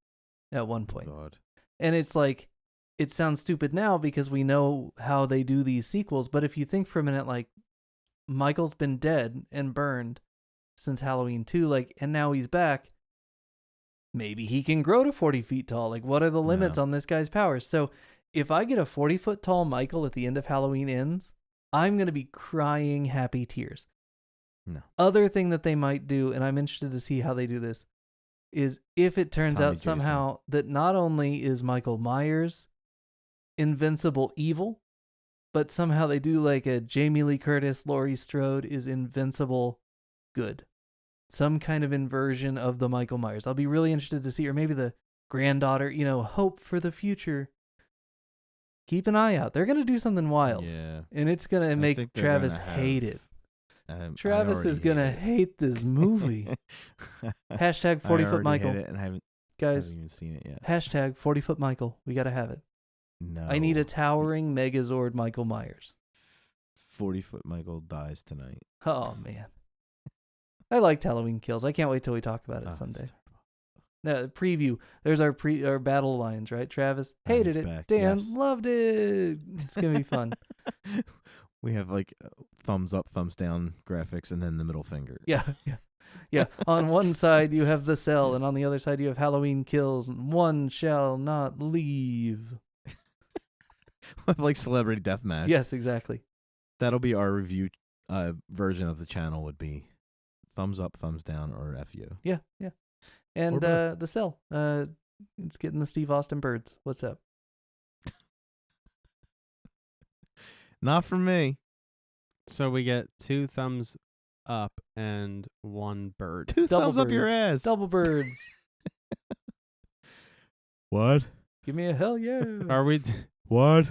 at one point. God. And it's like, it sounds stupid now because we know how they do these sequels. But if you think for a minute, like, Michael's been dead and burned since Halloween 2, like, and now he's back. Maybe he can grow to 40 feet tall. Like, what are the limits on this guy's powers? So if I get a 40-foot tall Michael at the end of Halloween Ends, I'm going to be crying happy tears. No. Other thing that they might do, and I'm interested to see how they do this, is if it turns Tommy out somehow that not only is Michael Myers invincible evil, but somehow they do like a Jamie Lee Curtis, Laurie Strode is invincible good. Some kind of inversion of the Michael Myers. I'll be really interested to see, or maybe the granddaughter, hope for the future. Keep an eye out. They're going to do something wild. Yeah. And it's going to make Travis hate it. Travis is going to hate this movie. Hashtag 40-foot Michael. Hate it and haven't even seen it yet. Hashtag 40-foot Michael. We got to have it. No. I need a towering Megazord Michael Myers. 40-foot Michael dies tonight. Oh, man. I liked Halloween Kills. I can't wait till we talk about it someday. Preview. There's our battle lines, right? Travis hated it. Back. Dan Yes. loved it. It's going to be fun. We have like thumbs up, thumbs down graphics, and then the middle finger. Yeah. On one side, you have The Cell, and on the other side, you have Halloween Kills, and one shall not leave. Like Celebrity Deathmatch. Yes, exactly. That'll be our review version of the channel would be thumbs up, thumbs down, or FU. Yeah. And The Cell. It's getting the Steve Austin birds. What's up? Not for me. So we get 2 thumbs up and 1 bird. 2 thumbs up your ass. Double birds. What? Give me a hell yeah. Are we... What?